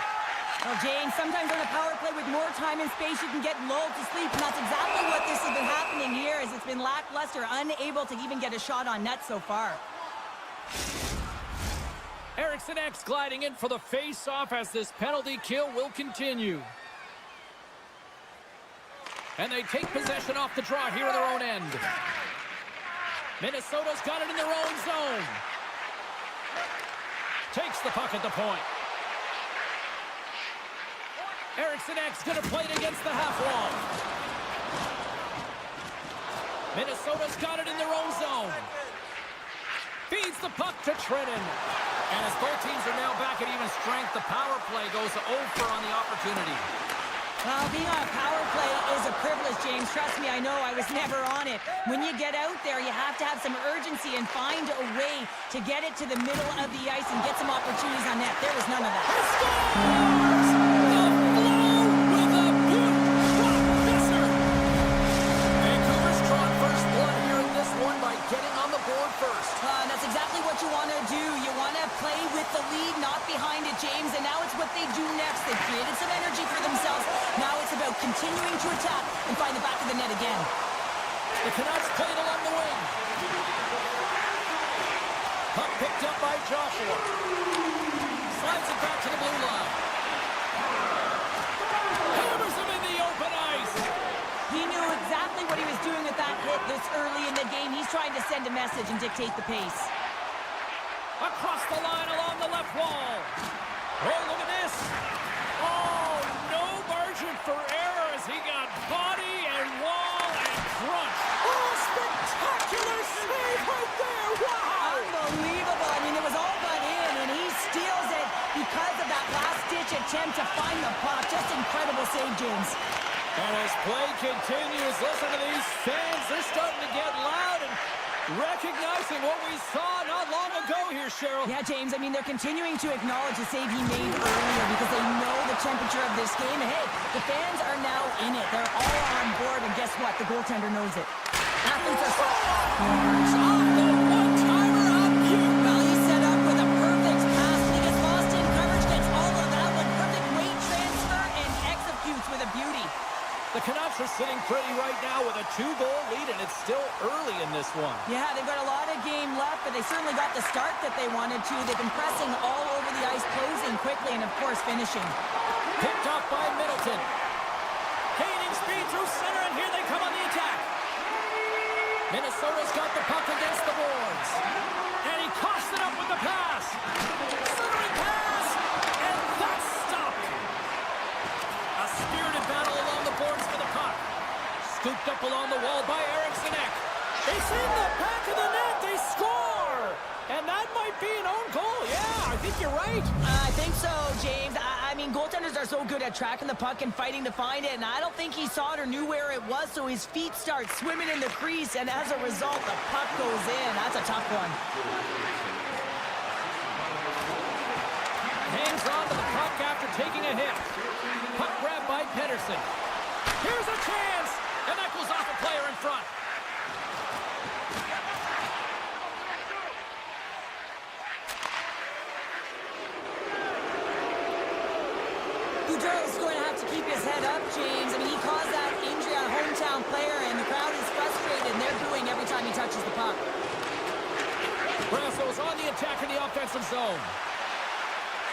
Well, James, sometimes on a power play with more time and space, you can get lulled to sleep, and that's exactly what this has been happening here, as it's been lackluster, unable to even get a shot on net so far. Eriksson X gliding in for the face-off as this penalty kill will continue. And they take possession off the draw here in their own end. Minnesota's got it in their own zone. Takes the puck at the point. Eriksson X going to play it against the half wall. Minnesota's got it in their own zone. Feeds the puck to Trennan. And as both teams are now back at even strength, the power play goes over on the opportunity. Well, being on a power play is a privilege, James. Trust me, I know. I was never on it. When you get out there, you have to have some urgency and find a way to get it to the middle of the ice and get some opportunities on net. There was none of that. Scores! The blow with a beaut. Besser. Vancouver's drawn first blood here in this one by getting on the board first. That's exactly what you want to do. You want to play with the lead, not behind it, James. And now it's what they do next. They've created some energy for themselves. Now it's about continuing to attack and find the back of the net again. The Canucks play it along the wing. Puck picked up by Joshua. Slides it back to the blue line. Hammers him in the open ice. He knew exactly what he was doing with that hit this early in the game. He's trying to send a message and dictate the pace. Across the line along the left wall. Oh, look at this. Oh, no margin for error as he got body and wall and crunch. Oh, spectacular save right there. Wow. Unbelievable. I mean, it was all but in, and he steals it because of that last-ditch attempt to find the puck. Just incredible save, James. And as play continues, listen to these fans. They're starting to get loud and recognizing what we saw not long ago here, Cheryl. Yeah, James, I mean, they're continuing to acknowledge the save he made earlier because they know the temperature of this game. And, hey, the fans are now in it. They're all on board, and guess what? The goaltender knows it. Athletes are on the one-timer up you. Well, he's set up with a perfect pass, and he gets lost in coverage, gets all of that one. Perfect weight transfer, and executes with a beauty. The Canucks are sitting pretty right now with a 2-goal lead, and it's still early in this one. Yeah, they've got a lot of game left, but they certainly got the start that they wanted to. They've been pressing all over the ice, closing quickly, and, of course, finishing. Picked off by Middleton. Gaining speed through center, and here they come on the attack. Minnesota's got the puck against the boards. And he coughs it up with the pass. Centering pass, and that's stopped. A spirited battle along the boards for the puck. Scooped up along the wall by Eriksson Ek. It's in the back of the net. They score. And that might be an own goal. Yeah, I think you're right. I think so, James. I mean, goaltenders are so good at tracking the puck and fighting to find it, and I don't think he saw it or knew where it was, so his feet start swimming in the crease, and as a result, the puck goes in. That's a tough one. Hangs on to the puck after taking a hit. Puck grabbed by Pettersson. Here's a chance, and that goes off a player in front. fed up, James. I mean, he caused that injury on a hometown player, and the crowd is frustrated, and they're booing every time he touches the puck. Brasso's on the attack in the offensive zone.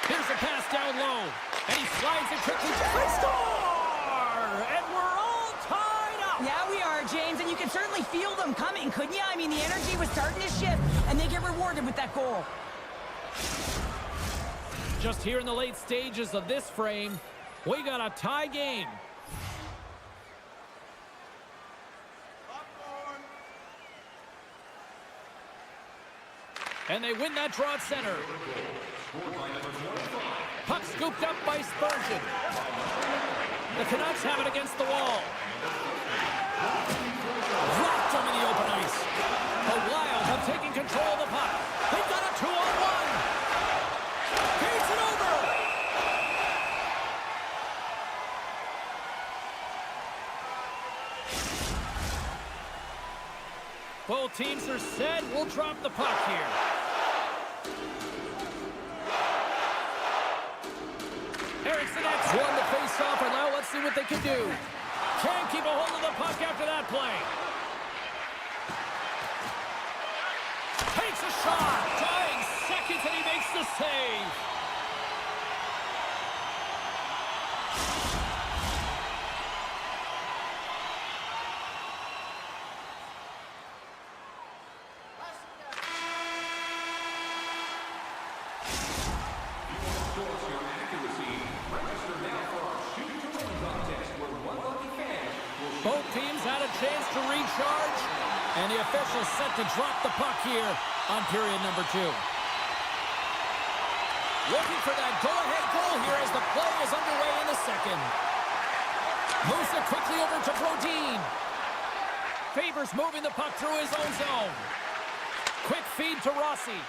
Here's a pass down low, and he slides it quickly. They score! And we're all tied up. Yeah, we are, James, and you can certainly feel them coming, couldn't you? I mean, the energy was starting to shift, and they get rewarded with that goal. Just here in the late stages of this frame, we got a tie game. And they win that draw at center. Puck scooped up by Spurgeon. The Canucks have it against the wall. Dropped them in the open ice. The Wild have taken control of the puck. They've got a 2-on-1. Feeds it over. Both teams are set. We'll drop the puck here. Erickson X won the face-off, and now let's see what they can do. Can't keep a hold of the puck after that play. Takes a shot. Dying seconds, and he makes the save. Both teams had a chance to recharge, and the officials set to drop the puck here on period number 2. Looking for that go-ahead goal here as the play is underway in the second. Moves it quickly over to Brodin. Favors moving the puck through his own zone. Quick feed to Rossi.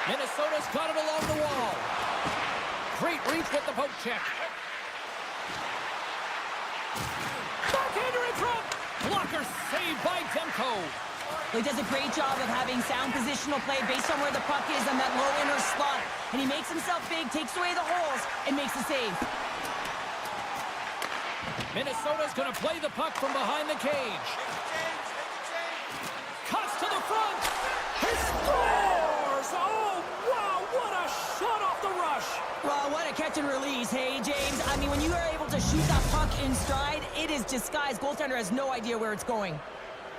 Minnesota's got it along the wall. Great reach with the poke check. Backhander in front. Blocker saved by Demko. He does a great job of having sound positional play based on where the puck is on that low inner slot. And he makes himself big, takes away the holes, and makes a save. Minnesota's going to play the puck from behind the cage. Cuts to the front. He scores! Oh, wow, what a shot off the rush. Well, what a catch and release, hey, James? I mean, when you are able to shoot that puck in stride, it is disguised. Goaltender has no idea where it's going.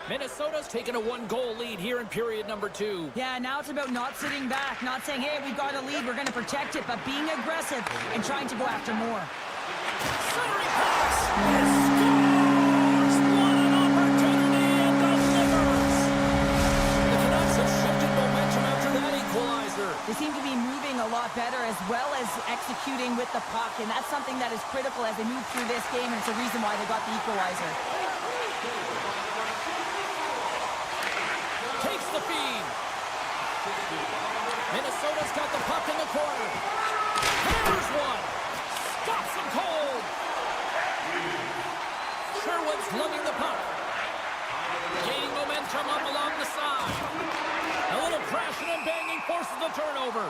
Minnesota's taken a 1-goal lead here in period number 2. Yeah, now it's about not sitting back, not saying, hey, we've got a lead, we're going to protect it, but being aggressive and trying to go after more. Centering pass! He scores! What an opportunity and delivers! The Canucks have shifted momentum after that equalizer. They seem to be moving a lot better as well as executing with the puck, and that's something that is critical as they move through this game, and it's a reason why they got the equalizer. Takes the feed. Minnesota's got the puck in the corner. Here's one. Stops him cold. Sherwood's lugging the puck. Gaining momentum up along the side. A little crashing and banging forces the turnover.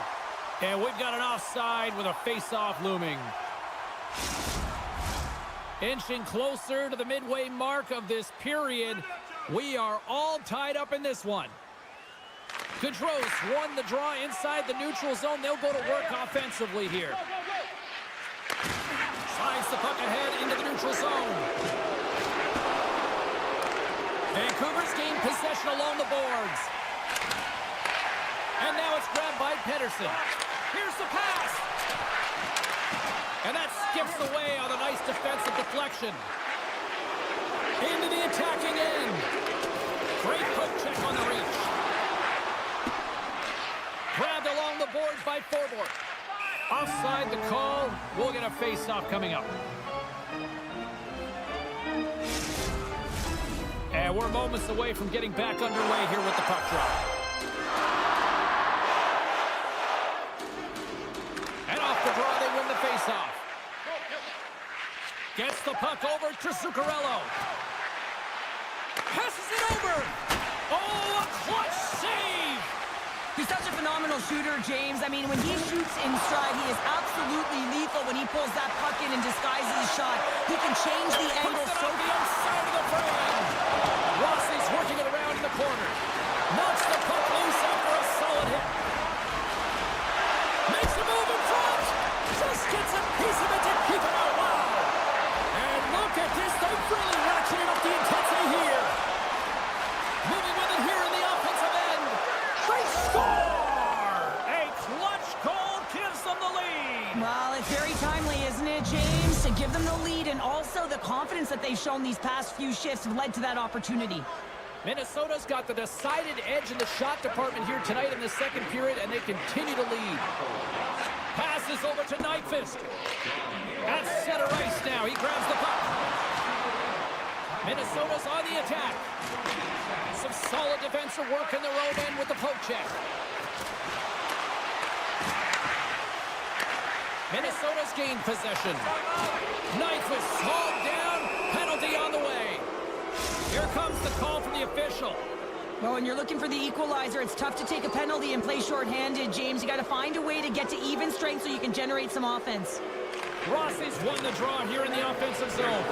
And we've got an offside with a face-off looming. Inching closer to the midway mark of this period. We are all tied up in this one. Gaudreau's won the draw inside the neutral zone. They'll go to work offensively here. Slides the puck ahead into the neutral zone. Vancouver's gained possession along the boards. And now it's grabbed by Pedersen. Here's the pass. And that skips away on a nice defensive deflection. Into the attacking end. Great poke check on the reach. Grabbed along the boards by Forbort. Offside the call. We'll get a face-off coming up. And we're moments away from getting back underway here with the puck drop. And off the draw, they win the face-off. Gets the puck over to Zuccarello. Passes it over. Oh, a clutch save. He's such a phenomenal shooter, James. I mean, when he shoots in stride, he is absolutely lethal when he pulls that puck in and disguises his shot. He can change the angle so the outside of the frame. Rossi's working it around in the corner. Knocks the puck loose after a solid hit. Makes a move in front. Just gets a piece of it to keep it out. Wow. And look at this. They've really ratcheted up the intensity here. Moving with it here in the offensive end. They score! A clutch goal gives them the lead. Well, it's very timely, isn't it, James? To give them the lead, and also the confidence that they've shown these past few shifts have led to that opportunity. Minnesota's got the decided edge in the shot department here tonight in the second period, and they continue to lead. Passes over to Nyquist. At center ice now. He grabs the puck. Minnesota's on the attack. Some solid defensive work in their own end with the poke check. Minnesota's gained possession. Nyquist hauled down. Penalty on the way. Here comes the call from the official. Well, when you're looking for the equalizer, it's tough to take a penalty and play shorthanded, James. You got to find a way to get to even strength so you can generate some offense. Rossi's won the draw here in the offensive zone.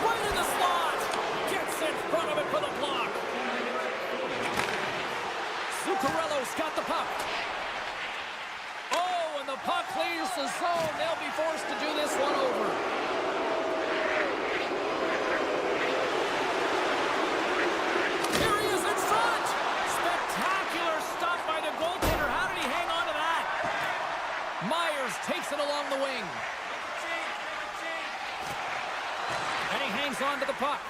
Right in the slot. Gets in front of it for the block. Zuccarello's got the puck. Oh, and the puck clears the zone. They'll be forced to do this one over. Here he is in front. Spectacular stop by the goaltender. How did he hang on to that? Myers takes it along the wing. And he hangs on to the puck.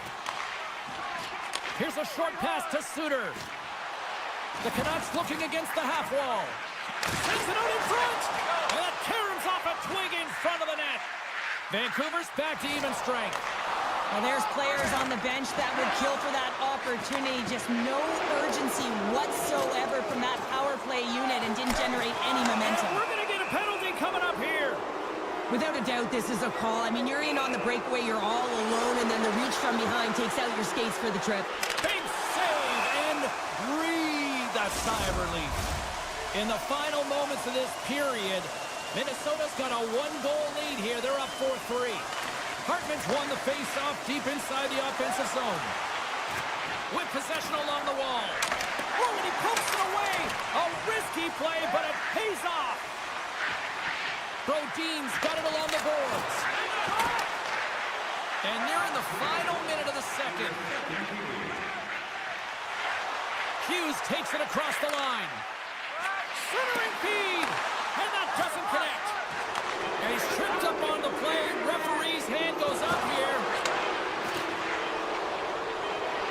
Here's a short pass to Suter. The Canucks looking against the half wall. Takes it out in front. And it caroms off a twig in front of the net. Vancouver's back to even strength. Well, there's players on the bench that would kill for that opportunity. Just no urgency whatsoever from that power play unit and didn't generate any momentum. And we're going to get a penalty coming up here. Without a doubt, this is a call. I mean, you're in on the breakaway, you're all alone, and then the reach from behind takes out your skates for the trip. Big save and breathe a sigh of relief. In the final moments of this period, Minnesota's got a one-goal lead here. They're up 4-3. Hartman's won the face-off deep inside the offensive zone. With possession along the wall. Oh, and he pokes it away. A risky play, but it pays off. Brodin's got it along the boards. And they're in the final minute of the second. Hughes takes it across the line. Centering feed. And that doesn't connect. And he's tripped up on the play. Referee's hand goes up here.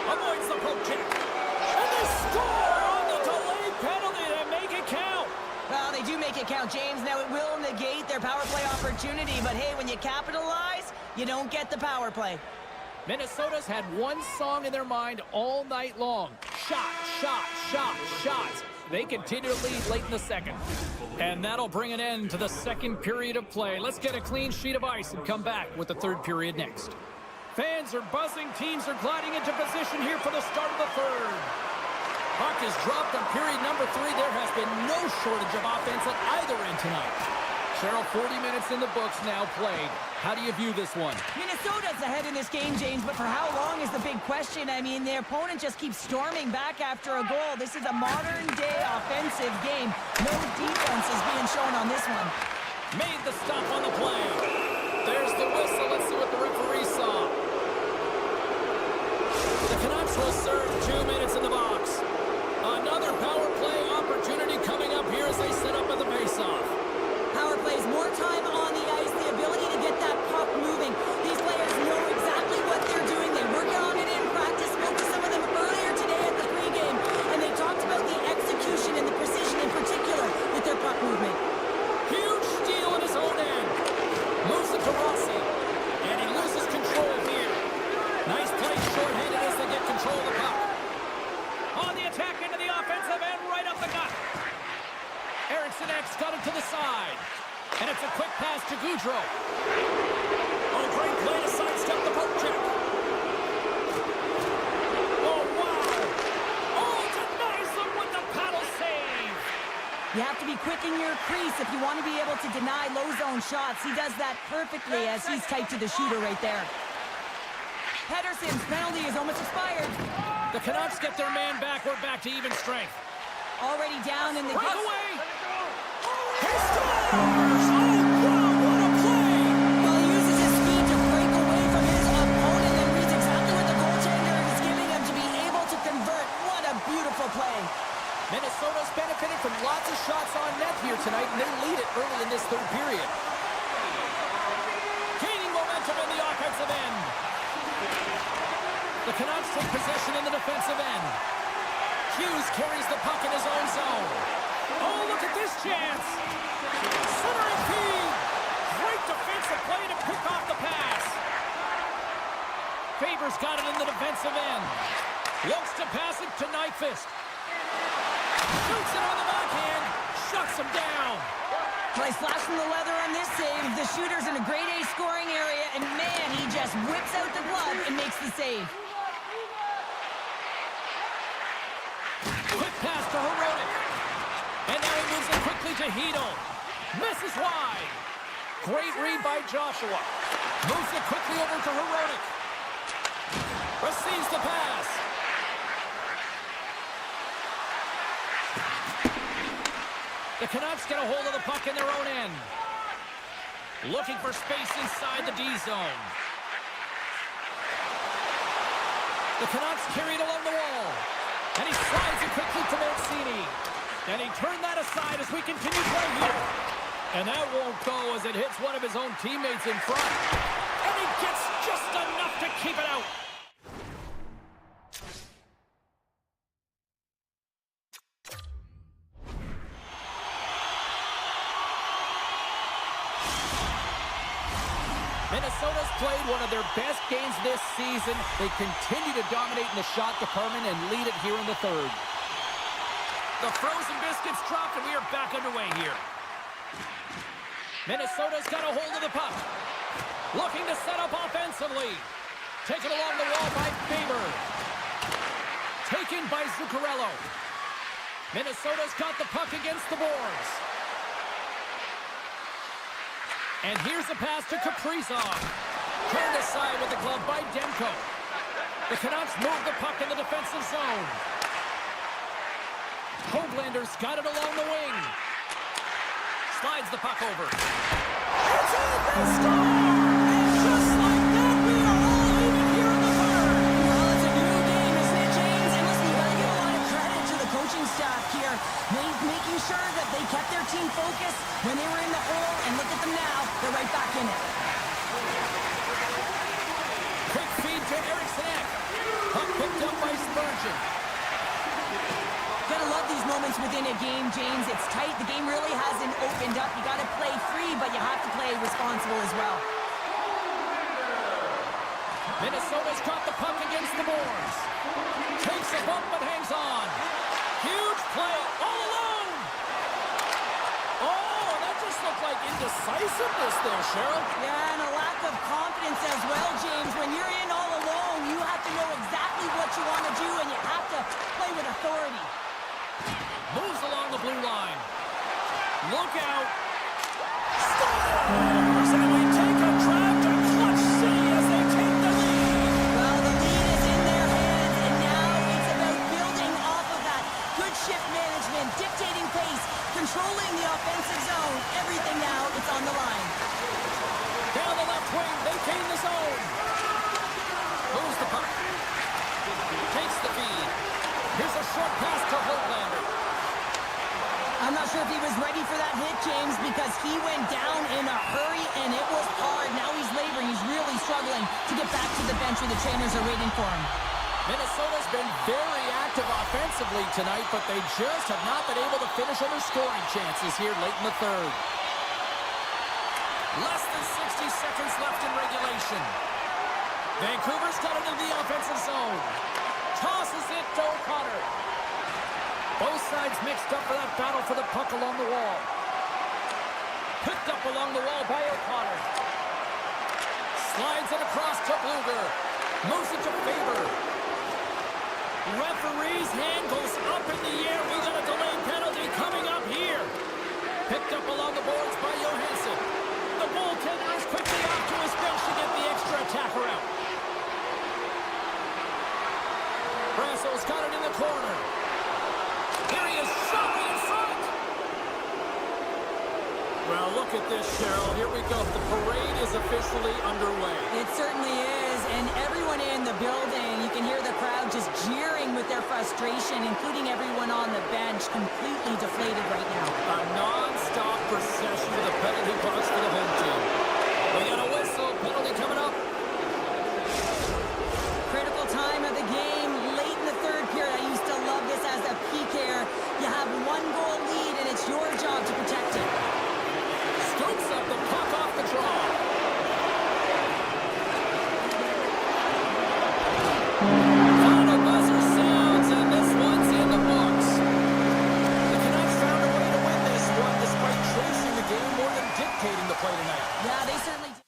Avoids the poke check. And they score on the delayed penalty to make it count. Well, they do make it count, James. Now, it will negate their power play opportunity, but hey, when you capitalize, you don't get the power play. Minnesota's had one song in their mind all night long. Shot, shot, shot, shot. They continue to lead late in the second. And that'll bring an end to the second period of play. Let's get a clean sheet of ice and come back with the third period next. Fans are buzzing. Teams are gliding into position here for the start of the third. Puck is dropped on period number 3. There has been no shortage of offense at either end tonight. Cheryl, 40 minutes in the books now played. How do you view this one? Minnesota's ahead in this game, James, but for how long is the big question. I mean, their opponent just keeps storming back after a goal. This is a modern-day offensive game. No defense is being shown on this one. Made the stop on the play. There's the whistle. Let's see what the referee saw. The Canucks will serve 2 minutes in the box. Another power play opportunity coming up here as they set up at the faceoff. Power plays, more time on the ice, the ability to get that puck moving. These players know exactly what they're doing. They work on it in practice. Spoke to some of them earlier today at the pregame, and they talked about the execution and the precision in particular with their puck movement. Huge steal in his own end. Moves it to Rossi, and he loses control here. Nice play shorthanded as they get control of the puck. On the attack into the offensive end, right up the gut. Eriksson X got it to the side. And it's a quick pass to Gaudreau. Oh, great play to sidestep the poke check. Oh, wow. Oh, denies them with the paddle save. You have to be quick in your crease if you want to be able to deny low zone shots. He does that perfectly as he's tight to the shooter right there. Pedersen's penalty is almost expired. The Canucks get their man back. We're back to even strength. Already down in the... Breakaway! He scores! Oh, wow, what a play! Well, he uses his speed to break away from his opponent and reads exactly what the goaltender is giving him to be able to convert. What a beautiful play. Minnesota's benefited from lots of shots on net here tonight, and they lead it early in this third period. Gaining momentum in the offensive end. The Canucks take possession in the defensive end. Hughes carries the puck in his own zone. Oh, look at this chance. Centering feed. Great defensive play to pick off the pass. Faber's got it in the defensive end. Looks to pass it to Nyquist. Shoots it on the backhand. Shuts him down. Nice flash from the leather on this save. The shooter's in a grade A scoring area, and man, he just whips out the glove and makes the save. Quick pass to Herodic. And now he moves it quickly to Hedel. Misses wide. Great read by Joshua. Moves it quickly over to Herodic. Receives the pass. The Canucks get a hold of the puck in their own end. Looking for space inside the D zone. The Canucks carry it along the wall. And he slides it quickly to Mancini. And he turned that aside as we continue play here. And that won't go as it hits one of his own teammates in front. And he gets just enough to keep it out. Minnesota's played one of their best games this season. They continue to dominate in the shot department and lead it here in the third. The frozen biscuits dropped, and we are back underway here. Minnesota's got a hold of the puck. Looking to set up offensively. Taken along the wall by Faber. Taken by Zuccarello. Minnesota's got the puck against the boards. And here's a pass to Kaprizov. Turned aside with the glove by Demko. The Canucks move the puck in the defensive zone. Hoaglander's got it along the wing. Slides the puck over. It's in! They score! And just like that, we are all even here in the third. Well, it's a new game, isn't it, James? And listen, you got to give a lot of credit to the coaching staff here. Making sure that they kept their team focused when they were in the hole, and look at them now. They're right back in it. Quick feed to Eriksson. Puck picked up by Spurgeon. Gotta love these moments within a game, James. It's tight. The game really hasn't opened up. You gotta play free, but you have to play responsible as well. Minnesota's got the puck against the boards. Takes a bump but hangs on. Huge play all alone. Oh, that just looked like indecisiveness there, Cheryl. Yeah, and a lack of confidence as well, James. When you're in all alone, you have to know exactly what you want to do, and you have to play with authority. Moves along the blue line. Look out. Scores! And we take a drive to Clutch City as they take the lead. Well, the lead is in their hands, and now it's about building off of that. Good shift management, dictating pace, controlling the offensive zone. Everything now, it's on the line. Down the left wing, they gain the zone. Moves the puck. Takes the feed. Here's a short pass to Hoaglander. I'm not sure if he was ready for that hit, James, because he went down in a hurry, and it was hard. Now he's laboring. He's really struggling to get back to the bench where the trainers are waiting for him. Minnesota's been very active offensively tonight, but they just have not been able to finish on their scoring chances here late in the third. Less than 60 seconds left in regulation. Vancouver's got it into the offensive zone. Tosses it to O'Connor. Both sides mixed up for that battle for the puck along the wall. Picked up along the wall by O'Connor. Slides it across to Bluger. Moves it to Faber. Referee's hand goes up in the air. We got a delayed penalty coming up here. Picked up along the boards by Johansson. The goaltender is quickly off to his bench to get the extra attacker out. Brasso's got it in the corner. Here he is, shot in front. Well, look at this, Cheryl. Here we go. The parade is officially underway. It certainly is, and everyone in the building, you can hear the crowd just jeering with their frustration, including everyone on the bench, completely deflated right now. A non-stop procession to the penalty box for the home team. We got a whistle. Penalty coming up. Critical time of the game, late in the third period. I used to love this as a PKer. You have one goal lead, and it's your job to protect it. Scoops up the puck off the draw. Final buzzer sounds, and this one's in the books. The Canucks found a way to win this one despite chasing the game more than dictating the play tonight. Yeah, they certainly did.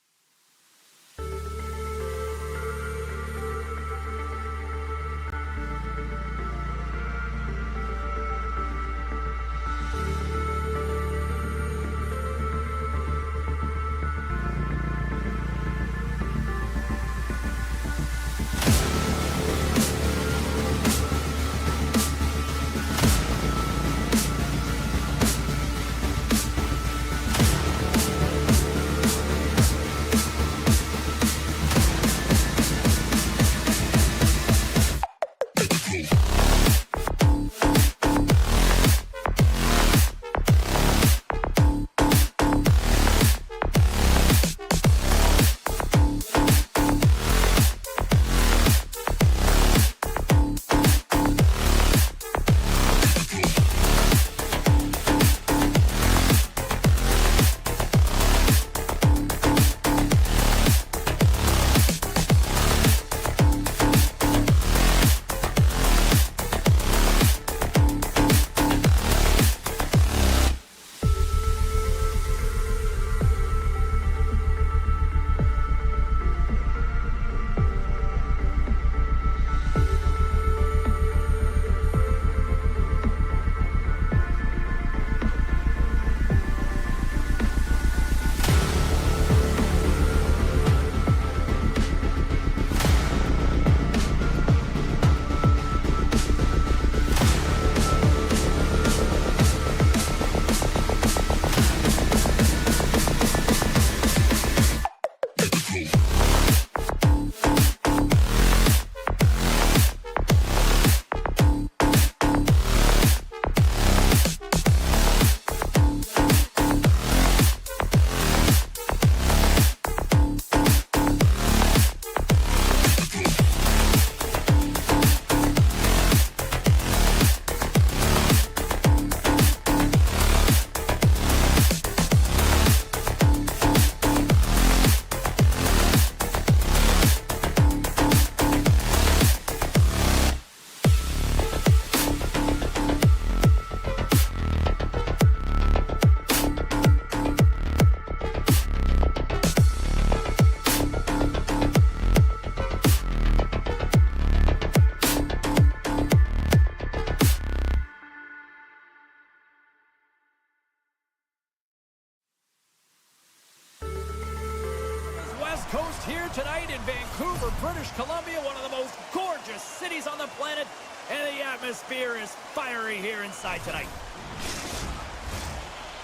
Coast here tonight in Vancouver, British Columbia, one of the most gorgeous cities on the planet, and the atmosphere is fiery here inside tonight.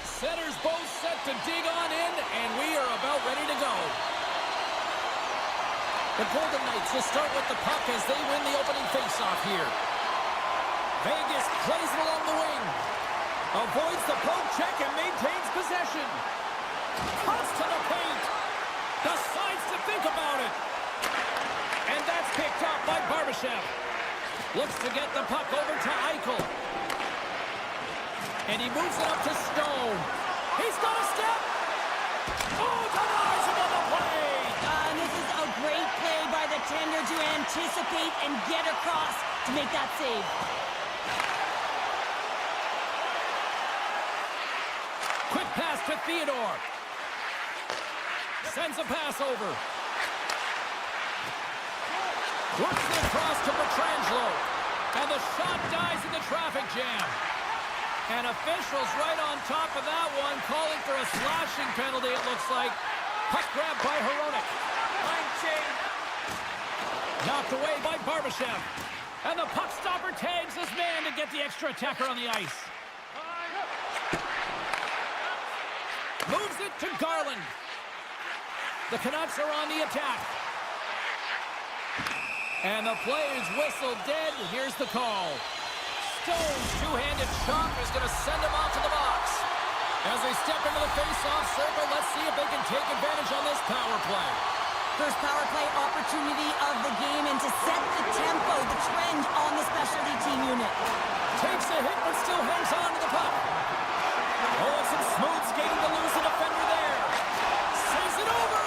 Centers both set to dig on in, and we are about ready to go. The Golden Knights will start with the puck as they win the opening faceoff here. Vegas plays it along the wing. Avoids the poke check and maintains possession. Cuts to the paint. Decides to think about it. And that's picked up by Barbashev. Looks to get the puck over to Eichel. And he moves it up to Stone. He's got a step. Oh, denies him on the play. And this is a great play by the tender to anticipate and get across to make that save. Quick pass to Theodore. Sends a pass over. Works it across to Petrangelo. And the shot dies in the traffic jam. And officials right on top of that one, calling for a slashing penalty, it looks like. Puck grabbed by Hronek. Line change. Knocked away by Barbashev. And the puck stopper tags this man to get the extra attacker on the ice. Moves it to Garland. The Canucks are on the attack. And the play is whistled dead. Here's the call. Stone's two-handed chop is going to send him off to the box. As they step into the face-off circle, let's see if they can take advantage on this power play. First power play opportunity of the game, and to set the tempo, the trend on the specialty team unit. Takes a hit, but still hangs on to the puck. Oh, and some smooth skating to lose a defender there. Saves it over.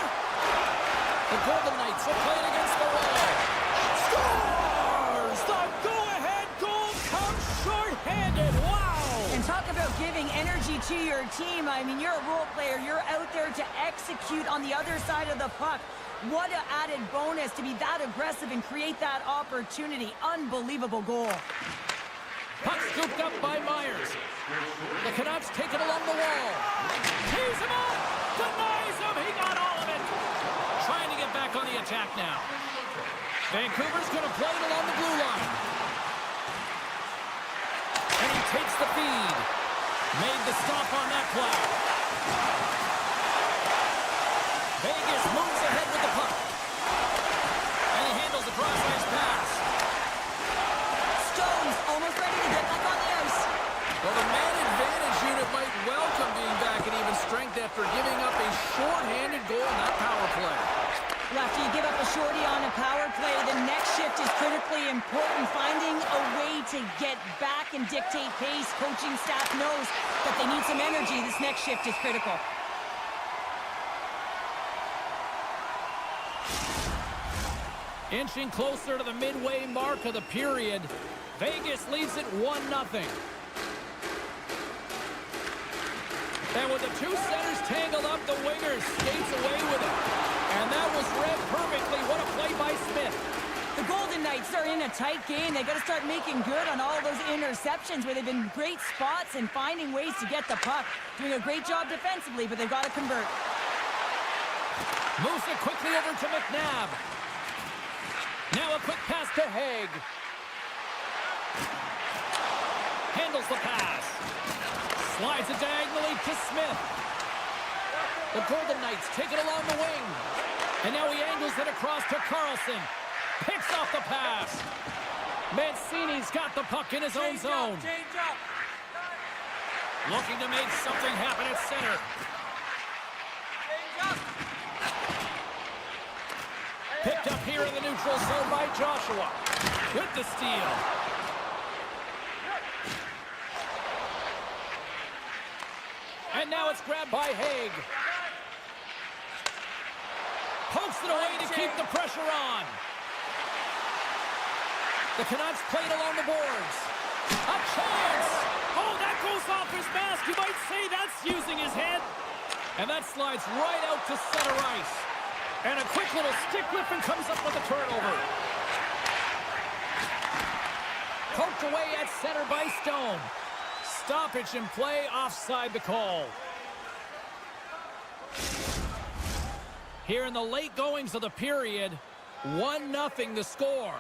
The Golden Knights are playing against the wall. Scores! The go-ahead goal comes short-handed. Wow! And talk about giving energy to your team. I mean, you're a role player. You're out there to execute on the other side of the puck. What an added bonus to be that aggressive and create that opportunity. Unbelievable goal. Puck scooped up by Myers. The Canucks take it along the wall. Tees him up! Denies him! He got all of it! Trying to get back on the attack now. Vancouver's going to play it along the blue line. And he takes the feed. Made the stop on that play. Vegas moves ahead with the puck. And he handles the cross-ice pass. Stone's almost ready to get back on the ice. Well, the man advantage unit might welcome being back in even strength after giving up a short-handed goal in that power play. Well, after you give up a shorty on a power play, the next shift is critically important. Finding a way to get back and dictate pace. Coaching staff knows that they need some energy. This next shift is critical. Inching closer to the midway mark of the period. Vegas leads it 1-0. And with the two centers tangled up, the winger skates away with it. And that was read perfectly. What a play by Smith. The Golden Knights are in a tight game. They got to start making good on all those interceptions where they've been great spots and finding ways to get the puck. Doing a great job defensively, but they've got to convert. Moves it quickly over to McNabb. Now a quick pass to Haig. Handles the pass. Slides it diagonally to Smith. The Golden Knights take it along the wing. And now he angles it across to Carlson. Picks off the pass. Mancini's got the puck in his own zone. Change up. Looking to make something happen at center. Change up. Picked up here in the neutral zone by Joshua. With the steal. And now it's grabbed by Haig. Pokes it away to keep the pressure on. The Canucks played along the boards. A chance! Oh, that goes off his mask. You might say that's using his head. And that slides right out to center ice. And a quick little stick lift and comes up with a turnover. Poked away at center by Stone. Stoppage in play, offside the call. Here in the late goings of the period, 1-0 the score.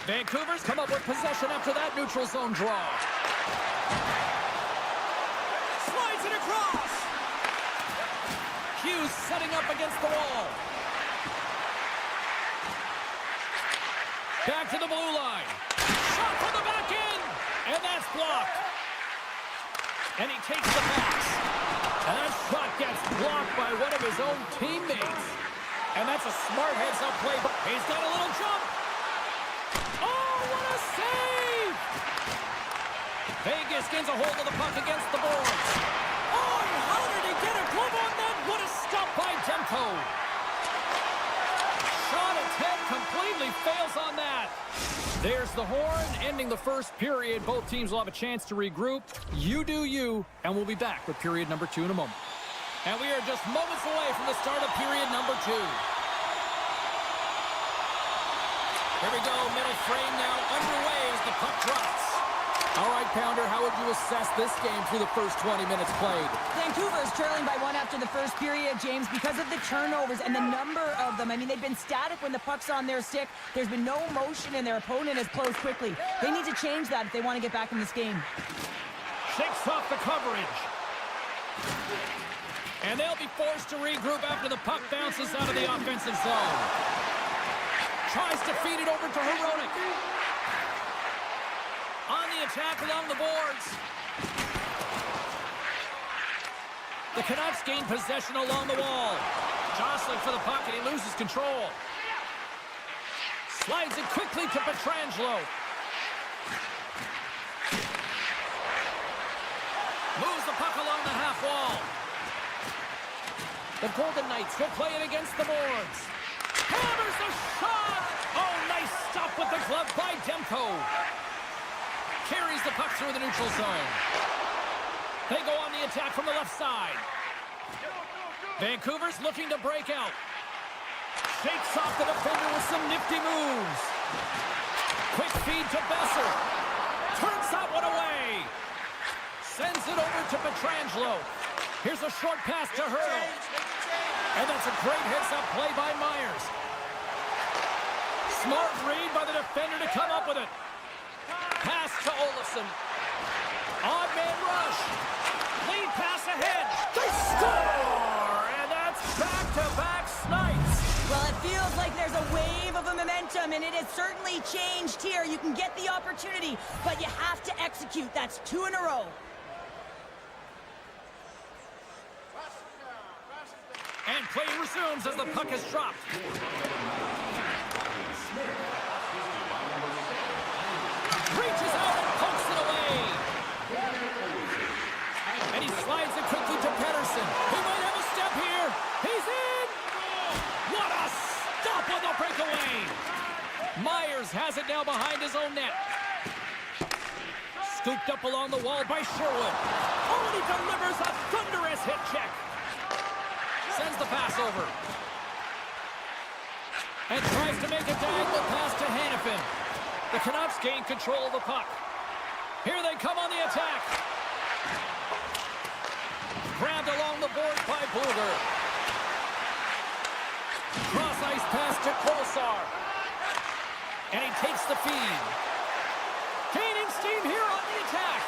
Vancouver's come up with possession after that neutral zone draw. Slides it across. Hughes setting up against the wall. Back to the blue line. Shot from the back end. And that's blocked. And he takes the pass. And that shot gets blocked by one of his own teammates. And that's a smart heads-up play. He's got a little jump. Oh, what a save! Vegas gains a hold of the puck against the boards. Oh, how did he get a glove on that? What a stop by Demko. Shot attempt completely fails on that. There's the horn, ending the first period. Both teams will have a chance to regroup. You do you, and we'll be back with period number 2 in a moment. And we are just moments away from the start of period number 2. Here we go, middle frame now underway as the puck drops. All right, Pounder, how would you assess this game through the first 20 minutes played? Vancouver is trailing by 1 after the first period, James, because of the turnovers and the number of them. I mean, they've been static when the puck's on their stick. There's been no motion, and their opponent has closed quickly. They need to change that if they want to get back in this game. Shakes off the coverage. And they'll be forced to regroup after the puck bounces out of the offensive zone. Tries to feed it over to Heronic. On the attack along the boards. The Canucks gain possession along the wall. Jostling for the puck, and he loses control. Slides it quickly to Pietrangelo. Moves the puck along the half wall. The Golden Knights will play it against the boards. Hammers a shot! Oh, nice stop with the glove by Demko. Carries the puck through the neutral zone. They go on the attack from the left side. Vancouver's looking to break out. Shakes off the defender with some nifty moves. Quick feed to Besser. Turns that one away. Sends it over to Pietrangelo. Here's a short pass to Hurdle. And that's a great heads-up play by Myers. Smart read by the defender to come up with it. Pass to Olofsson. Odd man rush. Lead pass ahead. They score! And that's back-to-back snipes. Well, it feels like there's a wave of a momentum, and it has certainly changed here. You can get the opportunity, but you have to execute. That's 2 in a row. And play resumes as the puck is dropped. Reaches out and pokes it away. And he slides it quickly to Pettersson. He might have a step here. He's in! What a stop on the breakaway! Myers has it now behind his own net. Scooped up along the wall by Sherwood. Oh, and he delivers a thunderous hit check. Sends the pass over. And tries to make a diagonal pass to Hanifin. The Canucks gain control of the puck. Here they come on the attack. Grabbed along the board by Bluger. Cross-ice pass to Kolesar. And he takes the feed. Gaining steam here on the attack.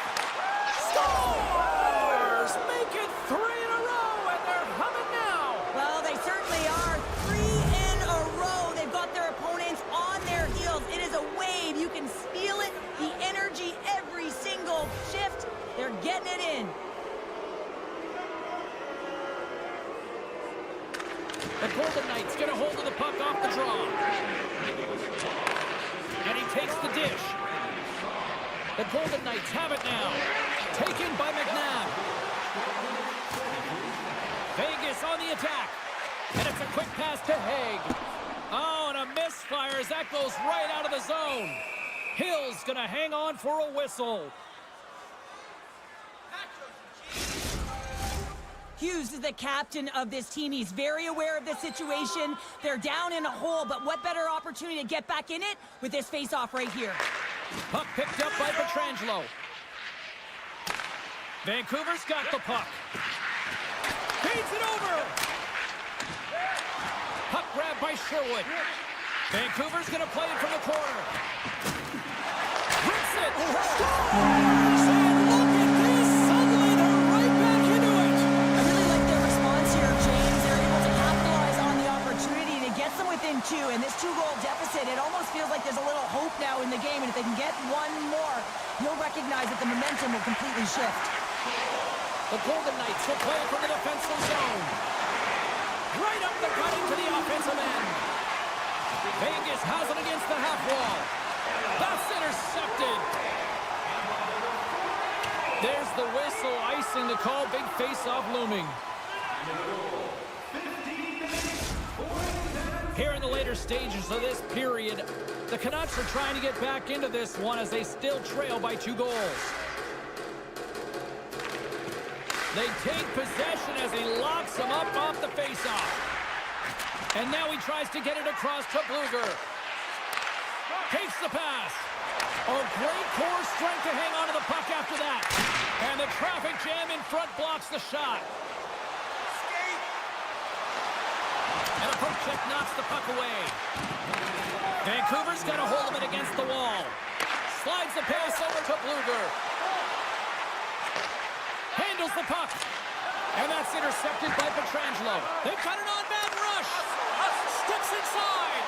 Scores! Make it 3 in a row, and they're humming now. Well, they certainly are. 3 in a row. They've got their opponents on their heels. It is a wave. You can feel it, the energy every single shift. They're getting it in. The Golden Knights get a hold of the puck off the draw. And he takes the dish. The Golden Knights have it now. Taken by McNabb. Vegas on the attack. And it's a quick pass to Haig. Oh, and a misfire as that goes right out of the zone. Hill's going to hang on for a whistle. Hughes is the captain of this team. He's very aware of the situation. They're down in a hole, but what better opportunity to get back in it with this face-off right here. Puck picked up by Pietrangelo. Vancouver's got the puck. Feeds it over. Puck grabbed by Sherwood. Vancouver's going to play it from the corner. Hits it. Scores! And look at this. Suddenly they're right back into it. I really like their response here, James. They're able to capitalize on the opportunity to get them within 2. And this 2-goal deficit, it almost feels like there's a little hope now in the game. And if they can get one more, you'll recognize that the momentum will completely shift. The Golden Knights will play it from the defensive zone. Right up the gut into the offensive end. Vegas has it against the half wall. That's intercepted. There's the whistle, icing the call. Big face-off looming. Here in the later stages of this period, the Canucks are trying to get back into this one as they still trail by 2 goals. They take possession as he locks him up off the faceoff. And now he tries to get it across to Bluger. Takes the pass. Oh, great core strength to hang on to the puck after that. And the traffic jam in front blocks the shot. And a poke check knocks the puck away. Vancouver's got a hold of it against the wall. Slides the pass over to Bluger. Handles the puck. And that's intercepted by Pietrangelo. They've got an on-man rush. Steps inside.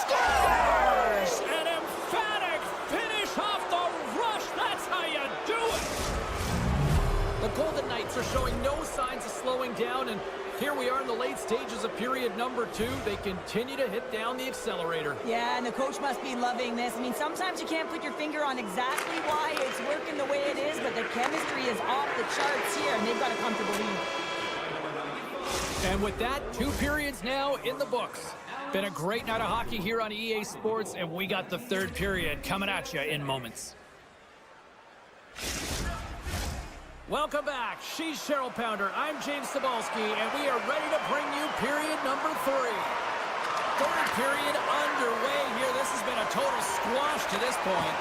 Scores! An emphatic finish off the rush. That's how you do it. The Golden Knights are showing no signs of slowing down, and here we are in the late stages of period number 2. They continue to hit down the accelerator. Yeah, and the coach must be loving this. I mean, sometimes you can't put your finger on exactly why it's working the way it is, but the chemistry is off the charts here, and they've got a comfortable lead. And with that, 2 periods now in the books. Been a great night of hockey here on EA Sports, and we got the 3rd period coming at you in moments. Welcome back. She's Cheryl Pounder. I'm James Cebulski, and we are ready to bring you period number 3. 3rd period underway here. This has been a total squash to this point.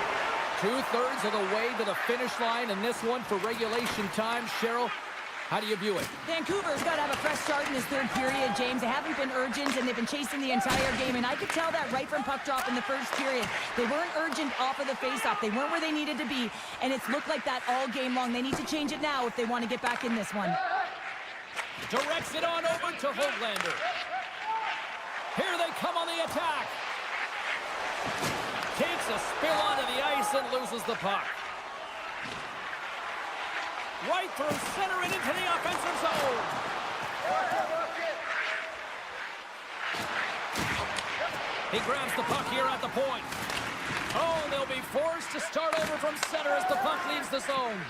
2/3 of the way to the finish line, and this one for regulation time. Cheryl, how do you view it? Vancouver's got to have a fresh start in this 3rd period, James. They haven't been urgent, and they've been chasing the entire game, and I could tell that right from puck drop in the 1st period. They weren't urgent off of the faceoff. They weren't where they needed to be, and it's looked like that all game long. They need to change it now if they want to get back in this one. Directs it on over to Hoglander. Here they come on the attack. Takes a spill onto the ice and loses the puck. Right through center and into the offensive zone. He grabs the puck here at the point. Oh, they'll be forced to start over from center as the puck leaves the zone.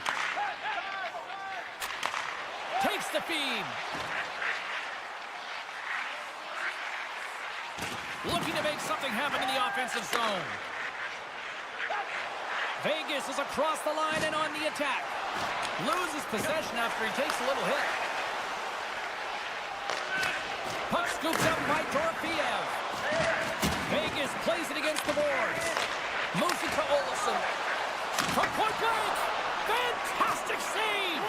Takes the feed. Looking to make something happen in the offensive zone. Vegas is across the line and on the attack. Loses possession after he takes a little hit. Puck scoops up by Dorofiev. Vegas plays it against the boards. Moves it to Olsen. From point blank. Fantastic save.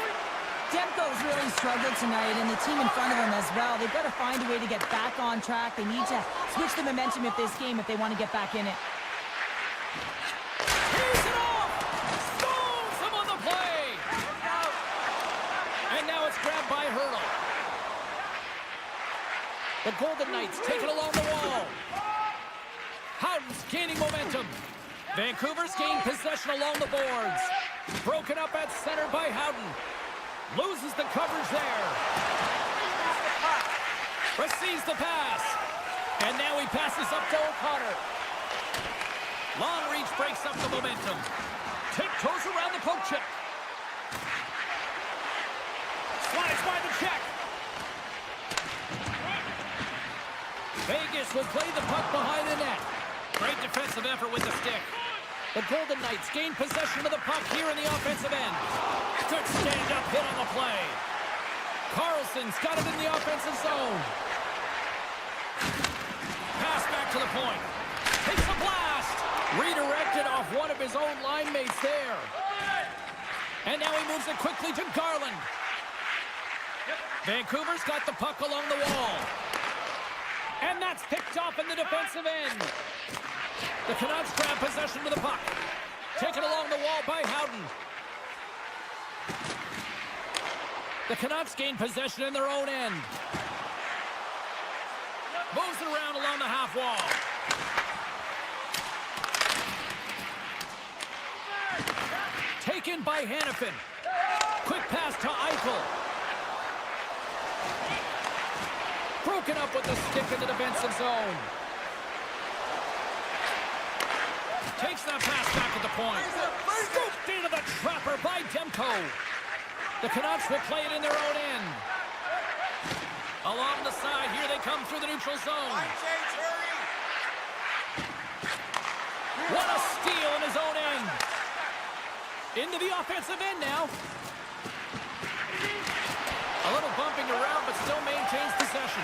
Demko's really struggled tonight, and the team in front of him as well. They've got to find a way to get back on track. They need to switch the momentum of this game if they want to get back in it. He's it off! Stones him on the play! And now it's grabbed by Hurdle. The Golden Knights take it along the wall. Howden's gaining momentum. Vancouver's gained possession along the boards. Broken up at center by Howden. Loses the coverage there. Receives the pass. And now he passes up to O'Connor. Long reach breaks up the momentum. Tiptoes around the poke check. Slides by the check. Vegas will play the puck behind the net. Great defensive effort with the stick. The Golden Knights gain possession of the puck here in the offensive end. Good stand-up hit on the play. Carlson's got it in the offensive zone. Pass back to the point. Takes a blast. Redirected off one of his own line mates there. And now he moves it quickly to Garland. Vancouver's got the puck along the wall. And that's picked off in the defensive end. The Canucks grab possession of the puck. Taken along the wall by Howden. The Canucks gain possession in their own end. Moves it around along the half wall. Taken by Hannafin. Quick pass to Eichel. Broken up with the stick in the defensive zone. Takes that pass back at the point. Scooped into the trapper by Demko. The Canucks will play it in their own end. Along the side, here they come through the neutral zone. What a steal in his own end. Into the offensive end now. A little bumping around, but still maintains possession.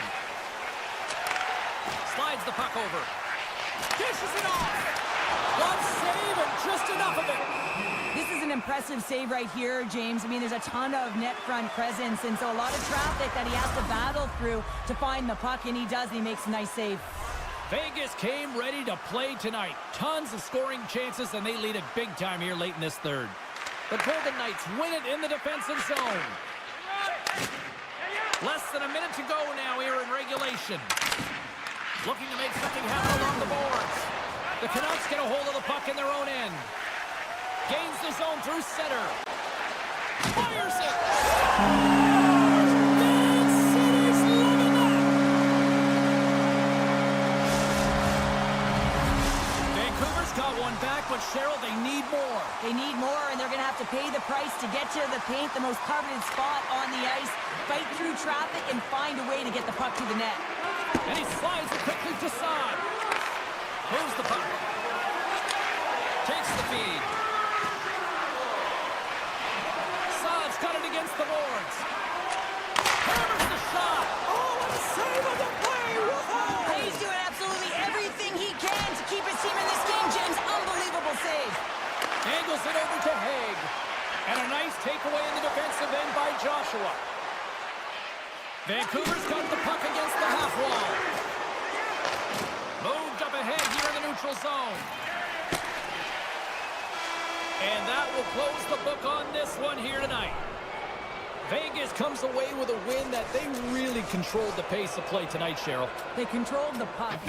Slides the puck over. Dishes it off. One save and just enough of it. This is an impressive save right here, James. I mean, there's a ton of net front presence, and so a lot of traffic that he has to battle through to find the puck, and he does, and he makes a nice save. Vegas came ready to play tonight. Tons of scoring chances, and they lead it big time here late in this third. The Golden Knights win it in the defensive zone. Less than a minute to go now here in regulation. Looking to make something happen along the boards. The Canucks get a hold of the puck in their own end. Gains the zone through center. Fires it! Man City's living up! Vancouver's got one back, but Cheryl, they need more. They need more, and they're going to have to pay the price to get to the paint, the most coveted spot on the ice, fight through traffic, and find a way to get the puck to the net. And he slides it quickly to Saad. Moves the puck. Takes the feed. Saad's got it against the boards. Hammers the shot. Oh, what a save on the play. Whoa. He's doing absolutely everything he can to keep his team in this game, James. Unbelievable save. Angles it over to Haig. And a nice takeaway in the defensive end by Joshua. Vancouver's got the puck against the half wall. Moved up ahead here in the neutral zone. And that will close the book on this one here tonight. Vegas comes away with a win that they really controlled the pace of play tonight, Cheryl. They controlled the puck.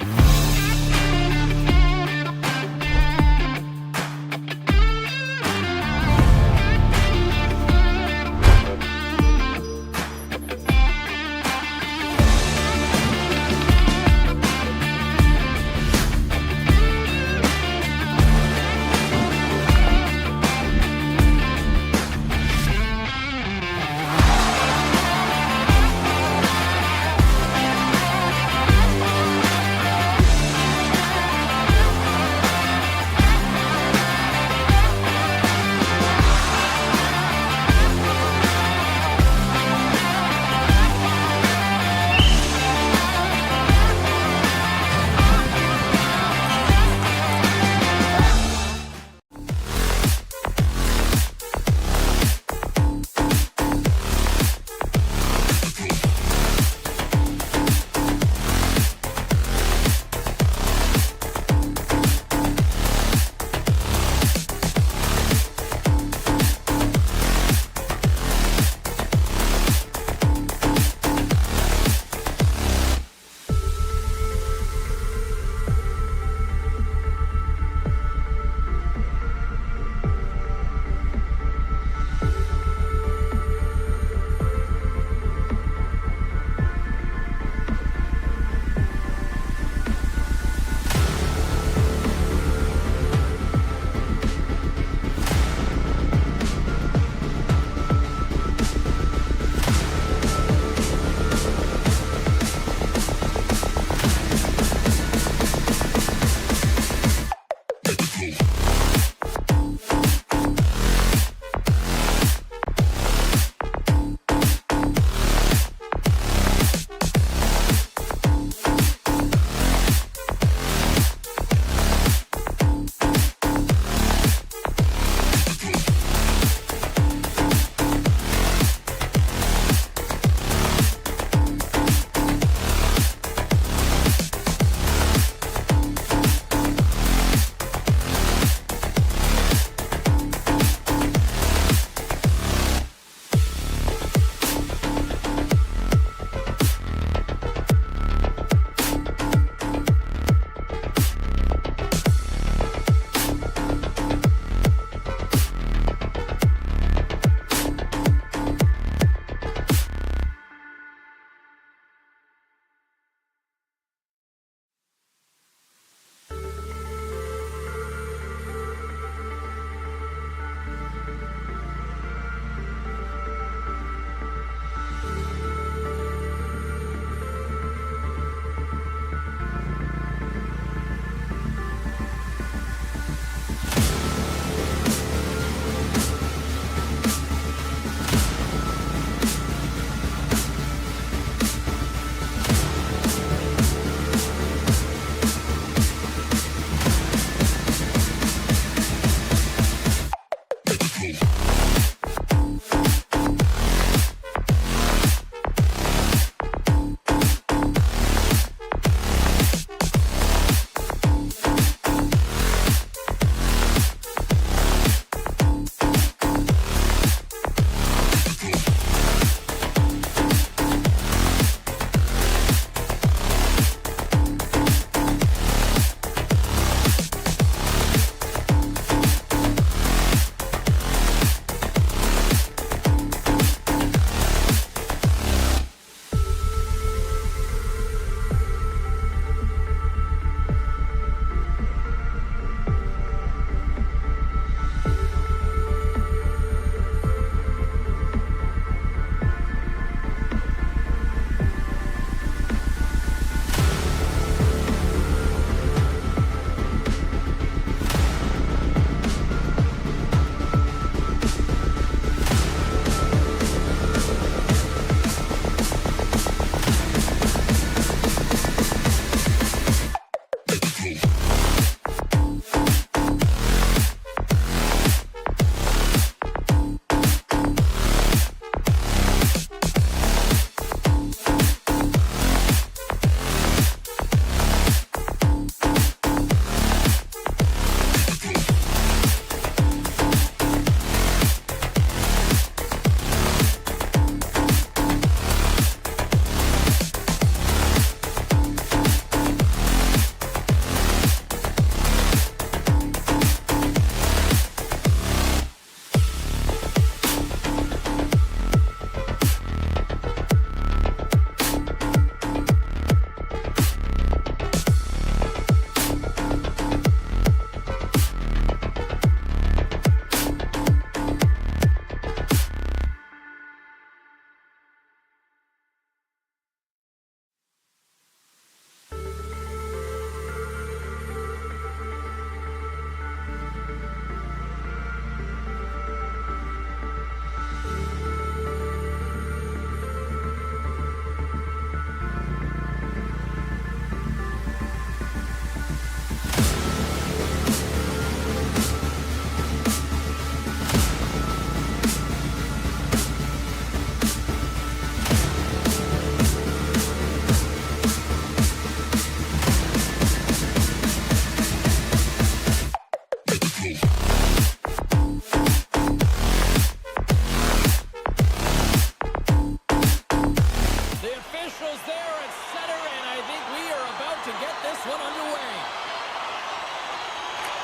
Central's there at center, and I think we are about to get this one underway.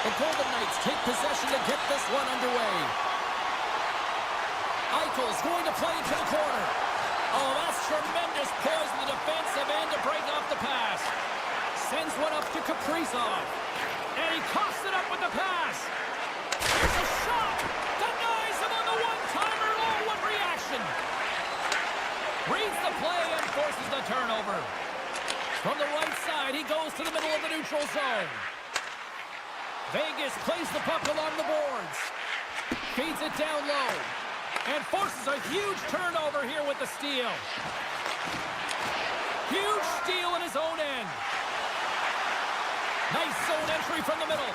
The Golden Knights take possession to get this one underway. Eichel's going to play into the corner. Oh, that's tremendous poise in the defensive end to break off the pass. Sends one up to Kaprizov. And he coughs it up with the pass. Here's a shot. Denies him on the one-timer. Oh, what reaction. Reads the play and forces the turnover. From the right side, he goes to the middle of the neutral zone. Vegas plays the puck along the boards. Feeds it down low. And forces a huge turnover here with the steal. Huge steal in his own end. Nice zone entry from the middle.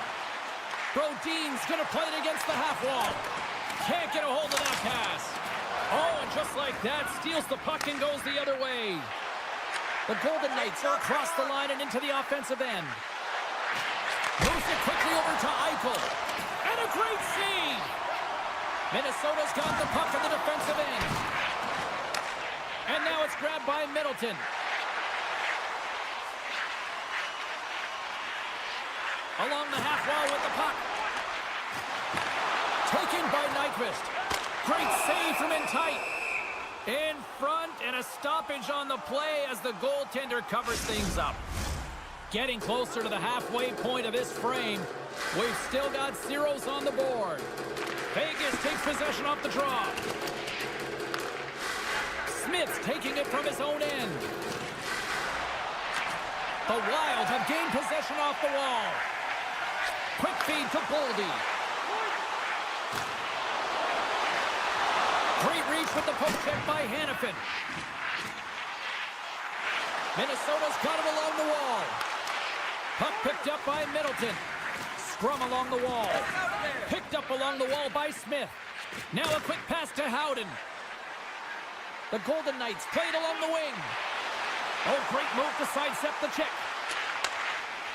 Brodin's going to play it against the half wall. Can't get a hold of that pass. Oh, and just like that, steals the puck and goes the other way. The Golden Knights are across the line and into the offensive end. Moves it quickly over to Eichel. And a great save. Minnesota's got the puck in the defensive end. And now it's grabbed by Middleton. Along the half wall with the puck. Taken by Nyquist. Great save from in tight. In front, and a stoppage on the play as the goaltender covers things up. Getting closer to the halfway point of this frame. We've still got zeros on the board. Vegas takes possession off the draw. Smith's taking it from his own end. The Wild have gained possession off the wall. Quick feed to Boldy. Great reach with the poke check by Hannafin. Minnesota's got it along the wall. Puck picked up by Middleton. Scrum along the wall. Picked up along the wall by Smith. Now a quick pass to Howden. The Golden Knights played along the wing. Oh, great move to sidestep the check.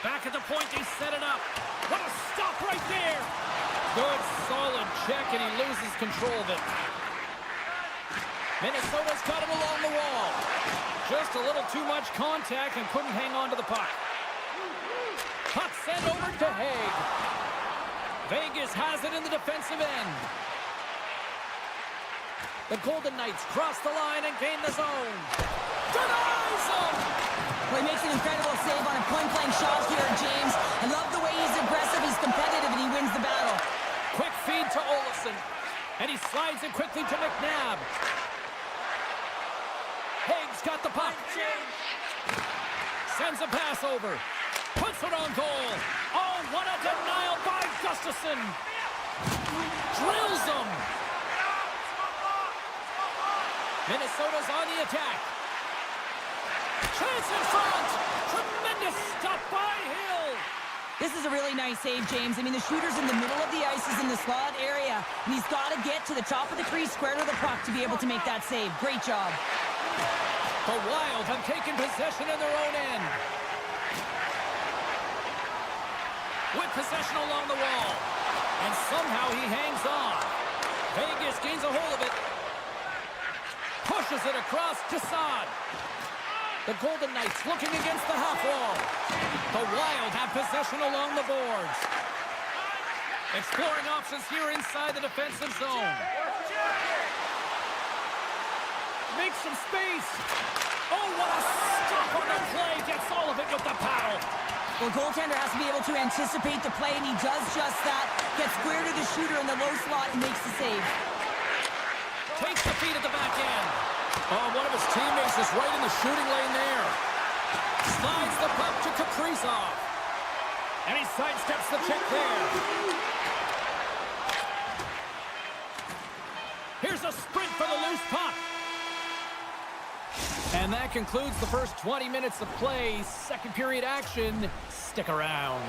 Back at the point, they set it up. What a stop right there. Good, solid check, and he loses control of it. Minnesota's got it along the wall. Just a little too much contact and couldn't hang on to the puck. Puck sent over to Haig. Vegas has it in the defensive end. The Golden Knights cross the line and gain the zone. Denies him! Well, he makes an incredible save on a point-blank shot here, James. I love the way he's aggressive, he's competitive, and he wins the battle. Quick feed to Olofsson. And he slides it quickly to McNabb. Haig's got the puck. Sends a pass over. Puts it on goal. Oh, what a denial by Gustafsson. Drills him. Minnesota's on the attack. Chance in front. Tremendous stop by Hill. This is a really nice save, James. I mean, the shooter's in the middle of the ice. He's in the slot area. And he's got to get to the top of the crease, square to the puck to be able to make that save. Great job. The Wild have taken possession in their own end. With possession along the wall. And somehow he hangs on. Vegas gains a hold of it. Pushes it across to Saad. The Golden Knights looking against the half wall. The Wild have possession along the boards. Exploring options here inside the defensive zone. Makes some space. Oh, what a stop on the play. Gets all of it with the paddle. Well, goaltender has to be able to anticipate the play, and he does just that. Gets square to the shooter in the low slot and makes the save. Takes the feed at the back end. Oh, one of his teammates is right in the shooting lane there. Slides the puck to Kaprizov. And he sidesteps the check there. Here's a sprint for the loose puck. And that concludes the first 20 minutes of play. Second period action. Stick around.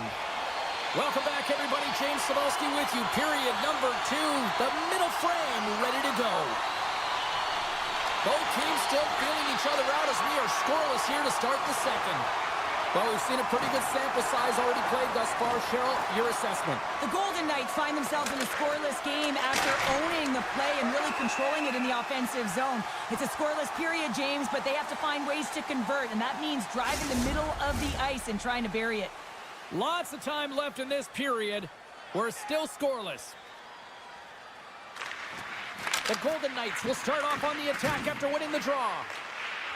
Welcome back, everybody. James Cebulski with you. Period number 2. The middle frame ready to go. Both teams still feeling each other out as we are scoreless here to start the second. Well, we've seen a pretty good sample size already played thus far. Cheryl, your assessment. The Golden Knights find themselves in a scoreless game after owning the play and really controlling it in the offensive zone. It's a scoreless period, James, but they have to find ways to convert, and that means driving the middle of the ice and trying to bury it. Lots of time left in this period. We're still scoreless. The Golden Knights will start off on the attack after winning the draw.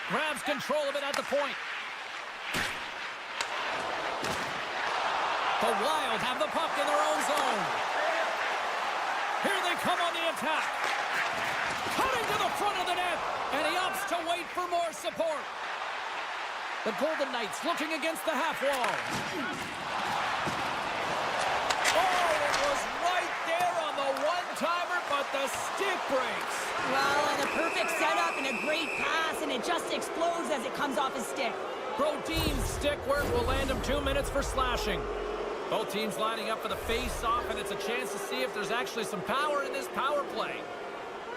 Grabs control of it at the point. The Wild have the puck in their own zone. Here they come on the attack. Cutting to the front of the net, and he opts to wait for more support. The Golden Knights looking against the half wall. Oh, it was right there on the one-timer, but the stick breaks. Well, and a perfect setup and a great pass, and it just explodes as it comes off his stick. Brodin's stick work will land him 2 minutes for slashing. Both teams lining up for the face-off, and it's a chance to see if there's actually some power in this power play.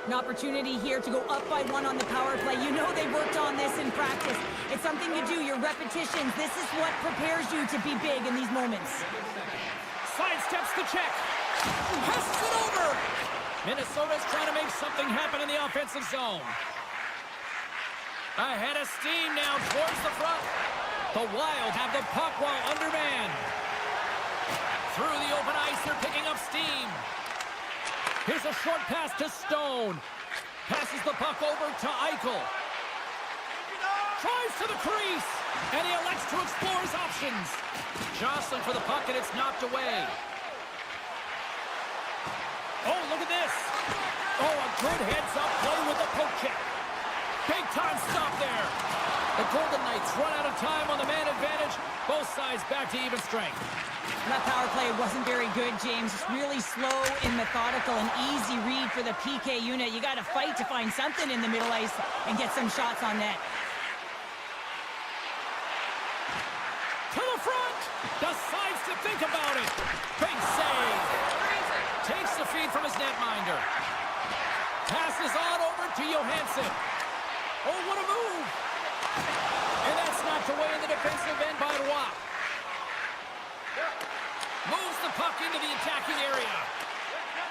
An opportunity here to go up by 1 on the power play. You know they worked on this in practice. It's something you do, your repetitions. This is what prepares you to be big in these moments. Sidesteps the check. Passes it over. Minnesota's trying to make something happen in the offensive zone. Ahead of steam now towards the front. The Wild have the puck while undermanned. Through the open ice, they're picking up steam. Here's a short pass to Stone. Passes the puck over to Eichel. Tries to the crease, and he elects to explore his options. Jostling for the puck, and it's knocked away. Oh, look at this. Oh, a good heads-up play with the poke check. Big-time stop there. The Golden Knights run out of time on the man advantage. Both sides back to even strength. That power play wasn't very good, James. It's really slow and methodical, an easy read for the PK unit. You got to fight to find something in the middle ice and get some shots on net. To the front! Decides to think about it. Big save. Takes the feed from his netminder. Passes on over to Johansson. Oh, what a move! And that's knocked away in the defensive end by Roy. Moves the puck into the attacking area.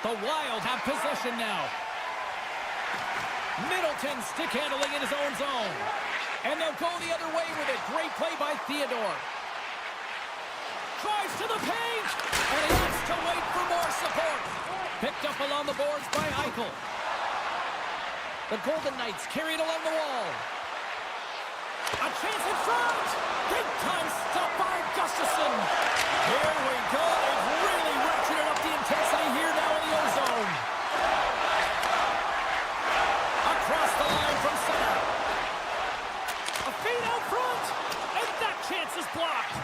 The Wild have possession now. Middleton stick handling in his own zone. And they'll go the other way with it. Great play by Theodore. Tries to the paint. And he has to wait for more support. Picked up along the boards by Eichel. The Golden Knights carried along the wall. A chance in front. Big time stop by Gustafsson. Here we go. They've really ratcheted up the intensity here now in the O-zone. Across the line from center. A feed out front. And that chance is blocked.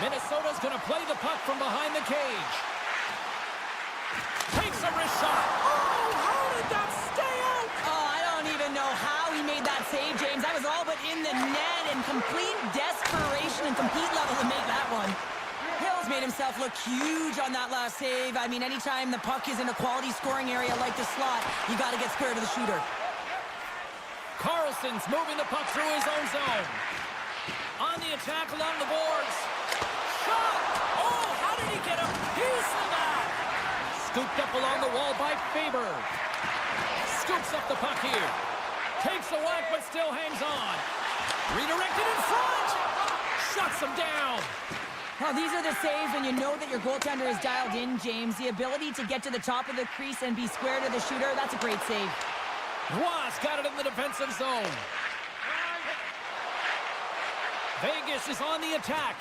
Minnesota's going to play the puck from behind the cage. Takes a wrist shot. Oh, how did that stay out? Oh, I don't even know how he made that save, James. That was all but in the net and complete desperation and compete level to make that one. Hill's made himself look huge on that last save. I mean, anytime the puck is in a quality scoring area like the slot, you got to get scared of the shooter. Carlson's moving the puck through his own zone. On the attack along the boards. Shot! Oh, how did he get a piece of that? Scooped up along the wall by Faber. Scoops up the puck here. Takes a whack, but still hangs on. Redirected in front. Shuts him down. Well, these are the saves when you know that your goaltender is dialed in, James. The ability to get to the top of the crease and be square to the shooter, that's a great save. Ross got it in the defensive zone. Vegas is on the attack.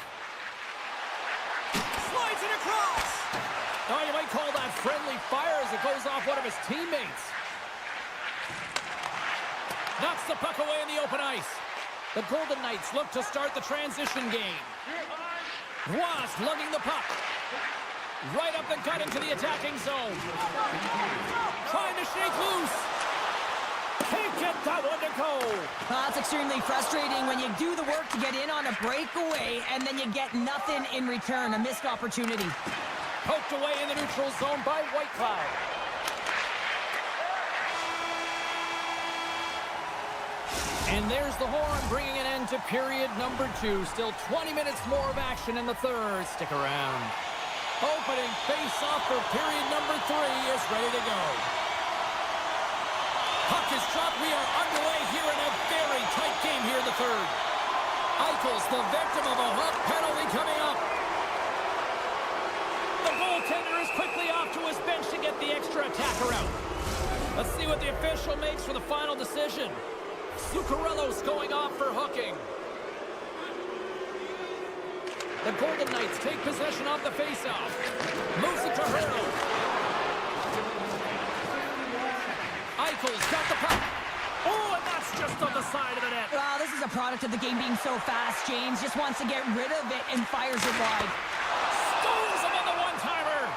Slides it across. Oh, you might call that friendly fire as it goes off one of his teammates. Knocks the puck away in the open ice. The Golden Knights look to start the transition game. Ross lugging the puck. Right up the gut into the attacking zone. Trying to shake loose. Can't get that one to go. Well, that's extremely frustrating when you do the work to get in on a breakaway and then you get nothing in return, a missed opportunity. Poked away in the neutral zone by Whitecloud. And there's the horn, bringing an end to period number 2. Still 20 minutes more of action in the third. Stick around. Opening face-off for period number 3 is ready to go. Puck is dropped. We are underway here in a very tight game here in the third. Eichel's the victim of a hot penalty coming up. The goaltender is quickly off to his bench to get the extra attacker out. Let's see what the official makes for the final decision. Zuccarello's going off for hooking. The Golden Knights take possession off the faceoff. Moves it to Hurdle. Eichel's got the puck. Oh, and that's just on the side of the net. Wow, this is a product of the game being so fast. James just wants to get rid of it and fires it wide. Stones him on the one-timer.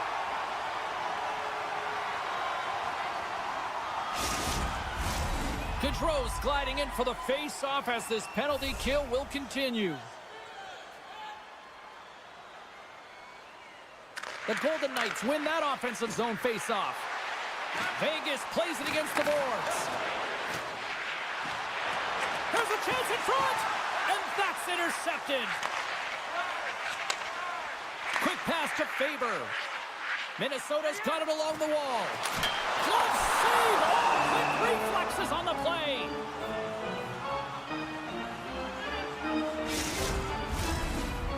Gaudreau's gliding in for the face-off as this penalty kill will continue. The Golden Knights win that offensive zone face-off. Vegas plays it against the boards. There's a chance in front, and that's intercepted. Quick pass to Faber. Minnesota's got it along the wall. Glove save! Oh, quick reflexes on the play.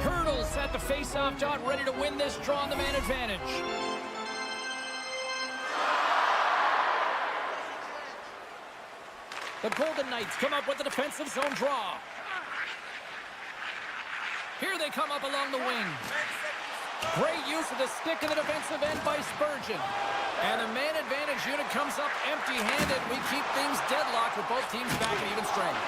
Hurdles at the face-off dot, ready to win this draw on the man advantage. The Golden Knights come up with the defensive zone draw. Here they come up along the wing. Great use of the stick in the defensive end by Spurgeon. And the man advantage unit comes up empty-handed. We keep things deadlocked with both teams back at even strength.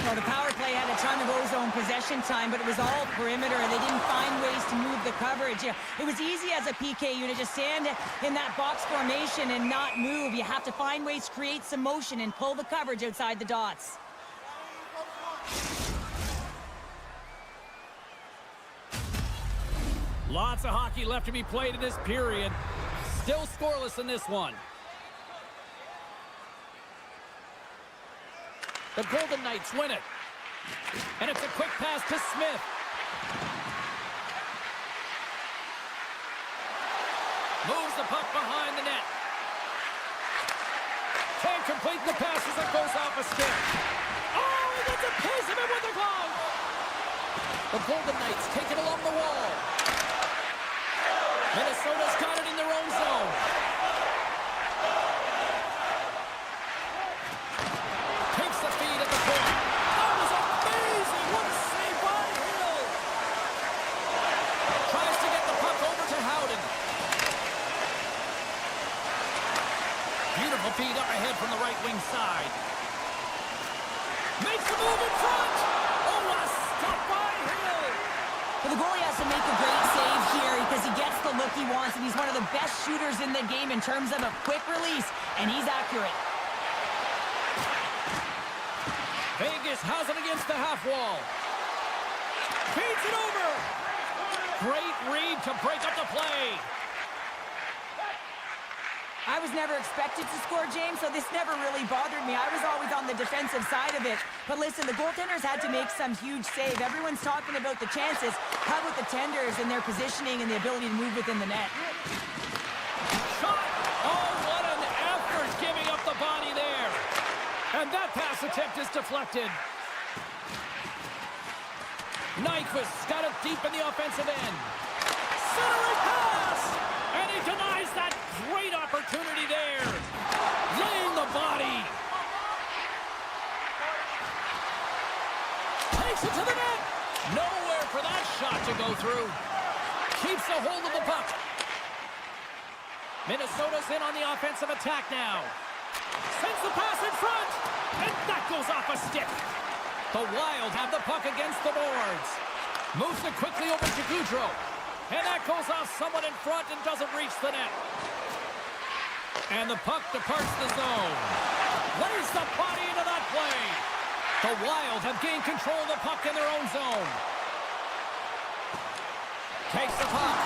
Well, the power play had a ton of ozone possession time, but it was all perimeter, and they didn't find ways to move the coverage. It was easy as a PK unit to stand in that box formation and not move. You have to find ways to create some motion and pull the coverage outside the dots. Lots of hockey left to be played in this period. Still scoreless in this one. The Golden Knights win it. And it's a quick pass to Smith. Moves the puck behind the net. Can't complete the pass as it goes off a stick. Oh, he gets a piece of it with the glove. The Golden Knights take it along the wall. Minnesota's got it in their own zone. Takes the feed at the point. That was amazing! What a save by Hill! Tries to get the puck over to Howden. Beautiful feed up ahead from the right wing side. Makes the move in front! Oh, a stop by Hill! Well, the goalie has to make a great save here because he gets the look he wants, and he's one of the best shooters in the game in terms of a quick release, and he's accurate. Vegas has it against the half wall. Feeds it over. Great read to break up the play. I was never expected to score, James, so this never really bothered me. I was always on the defensive side of it. But listen, the goaltenders had to make some huge save. Everyone's talking about the chances. How about the tenders and their positioning and the ability to move within the net? Shot! Oh, what an effort giving up the body there. And that pass attempt is deflected. Nyquist's got it deep in the offensive end. Centering pass! And he denies that great opportunity there. Laying the body. Takes it to the net. Nowhere for that shot to go through. Keeps a hold of the puck. Minnesota's in on the offensive attack now. Sends the pass in front. And that goes off a stick. The Wild have the puck against the boards. Moves it quickly over to Gaudreau. And that goes off someone in front and doesn't reach the net. And the puck departs the zone. Lays the body into that play. The Wild have gained control of the puck in their own zone. Takes the puck.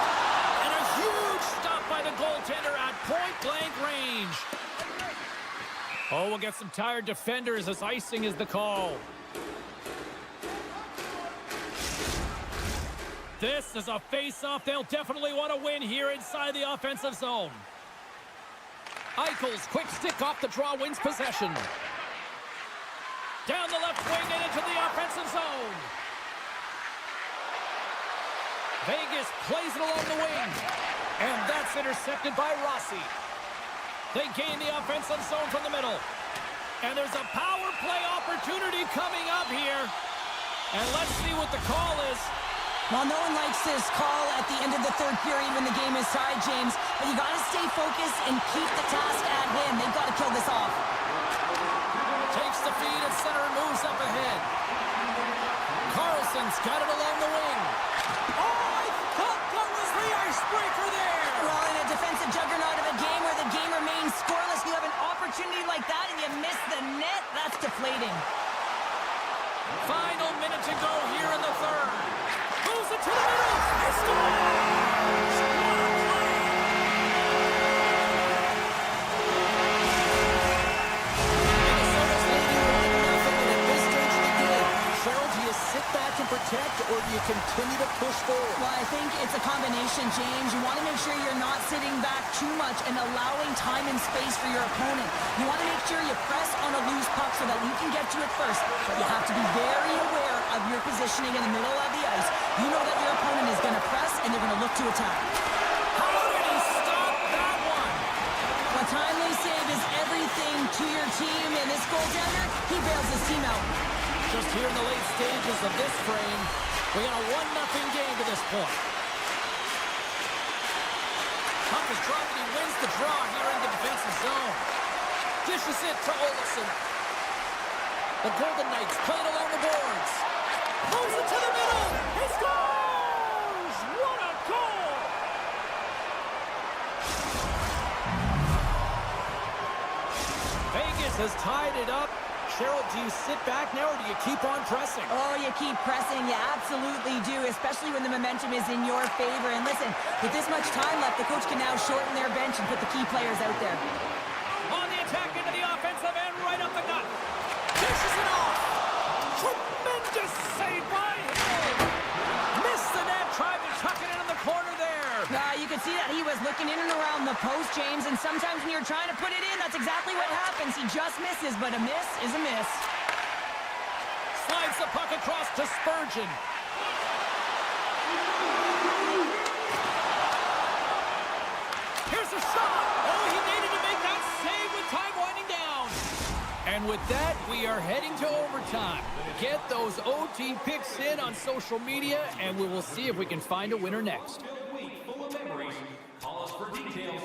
And a huge stop by the goaltender at point-blank range. Oh, we'll get some tired defenders as icing is the call. This is a face-off they'll definitely want to win here inside the offensive zone. Eichel's quick stick off the draw wins possession. Down the left wing and into the offensive zone. Vegas plays it along the wing. And that's intercepted by Rossi. They gain the offensive zone from the middle. And there's a power play opportunity coming up here. And let's see what the call is. Well, no one likes this call at the end of the third period when the game is tied, James. But you got to stay focused and keep the task at hand. They've got to kill this off. Takes the feed at center and moves up ahead. Carlson's got it along the wing. Oh, I thought that was the icebreaker there. Well, in a defensive juggernaut of a game where the game remains scoreless, you have an opportunity like that and you miss the net. That's deflating. Final minute to go here in the third. Moves it to the middle. He scores! What a play! Minnesota's leading 1-0 at this stage of the game. Cheryl, do you sit back and protect, or do you continue to push forward? Well, I think it's a combination, James. You want to make sure you're not sitting back too much and allowing time and space for your opponent. You want to make sure you press on a loose puck so that you can get to it first. But you have to be very aware of your positioning in the middle of the ice. You know that your opponent is going to press and they're going to look to attack. How did he stop that one? A timely save is everything to your team, and this goaltender, he bails his team out. Just here in the late stages of this frame, we got a 1-0 game to this point. Puck is dropped and he wins the draw here in the defensive zone. Dishes it to Olsen. The Golden Knights play it along the boards. Moves it to the middle. He scores! What a goal! Vegas has tied it up. Cheryl, do you sit back now or do you keep on pressing? Oh, you keep pressing. You absolutely do, especially when the momentum is in your favor. And listen, with this much time left, the coach can now shorten their bench and put the key players out there. On the attack into the offensive end, right up the gut. Dishes it off. Tremendous save by him. Missed the net, tried to tuck it in the corner there. You could see that he was looking in and around the post, James, and sometimes when you're trying to put it in, that's exactly what happens. He just misses, but a miss is a miss. Slides the puck across to Spurgeon. Here's a shot. Oh, he needed to make that save with time winding down. And with that, we are heading to overtime. Get those OT picks in on social media, and we will see if we can find a winner next. Full of memories. Call us for details.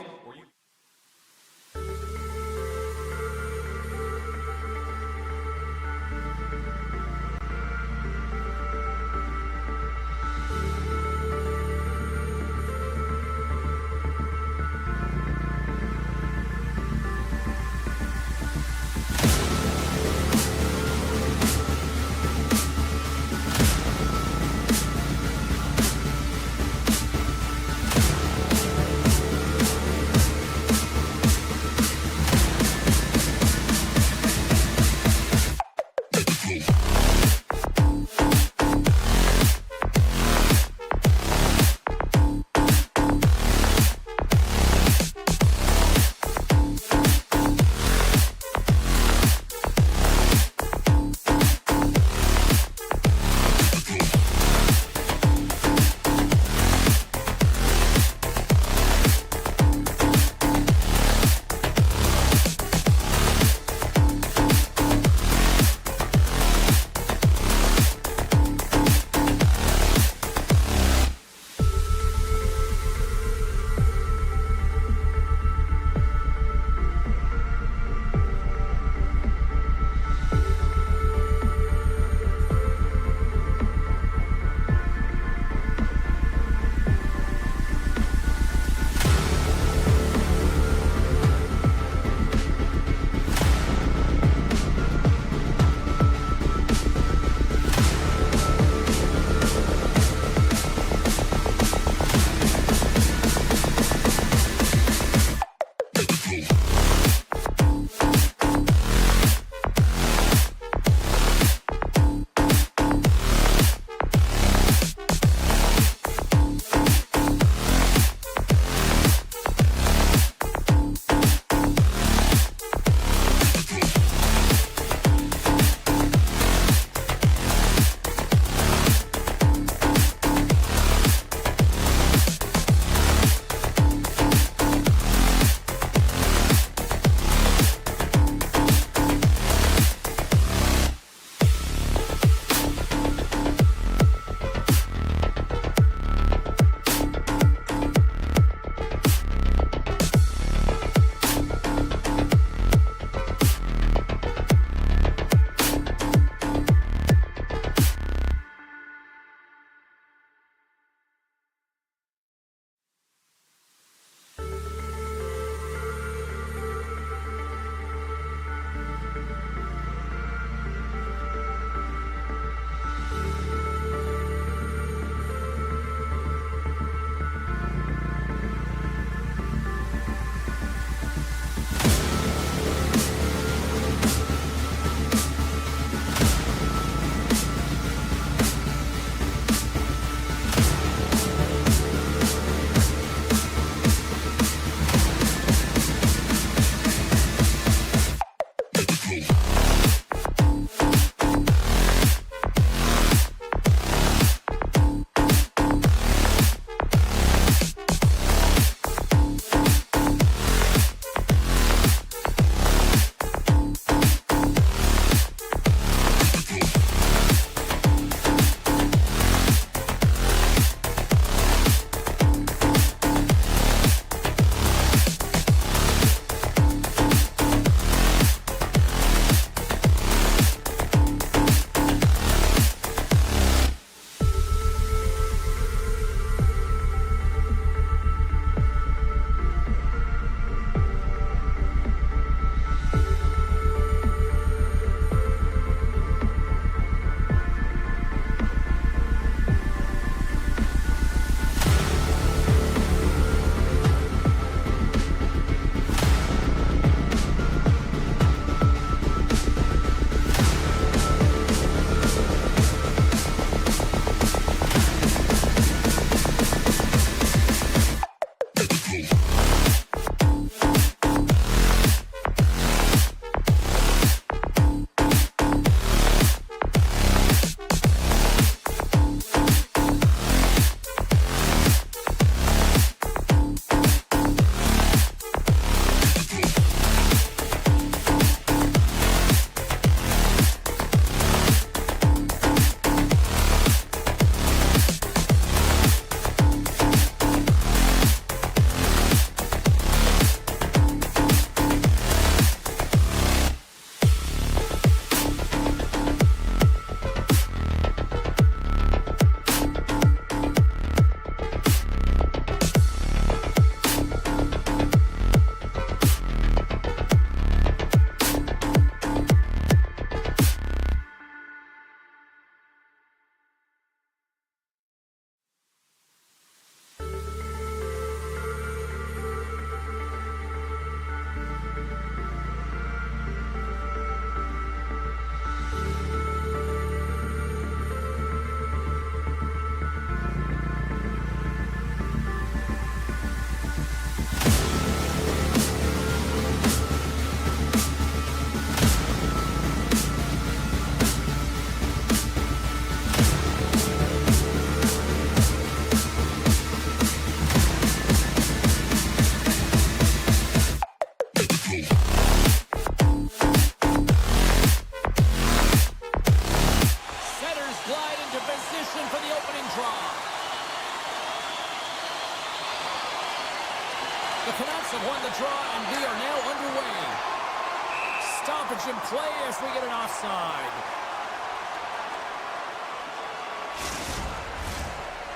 side.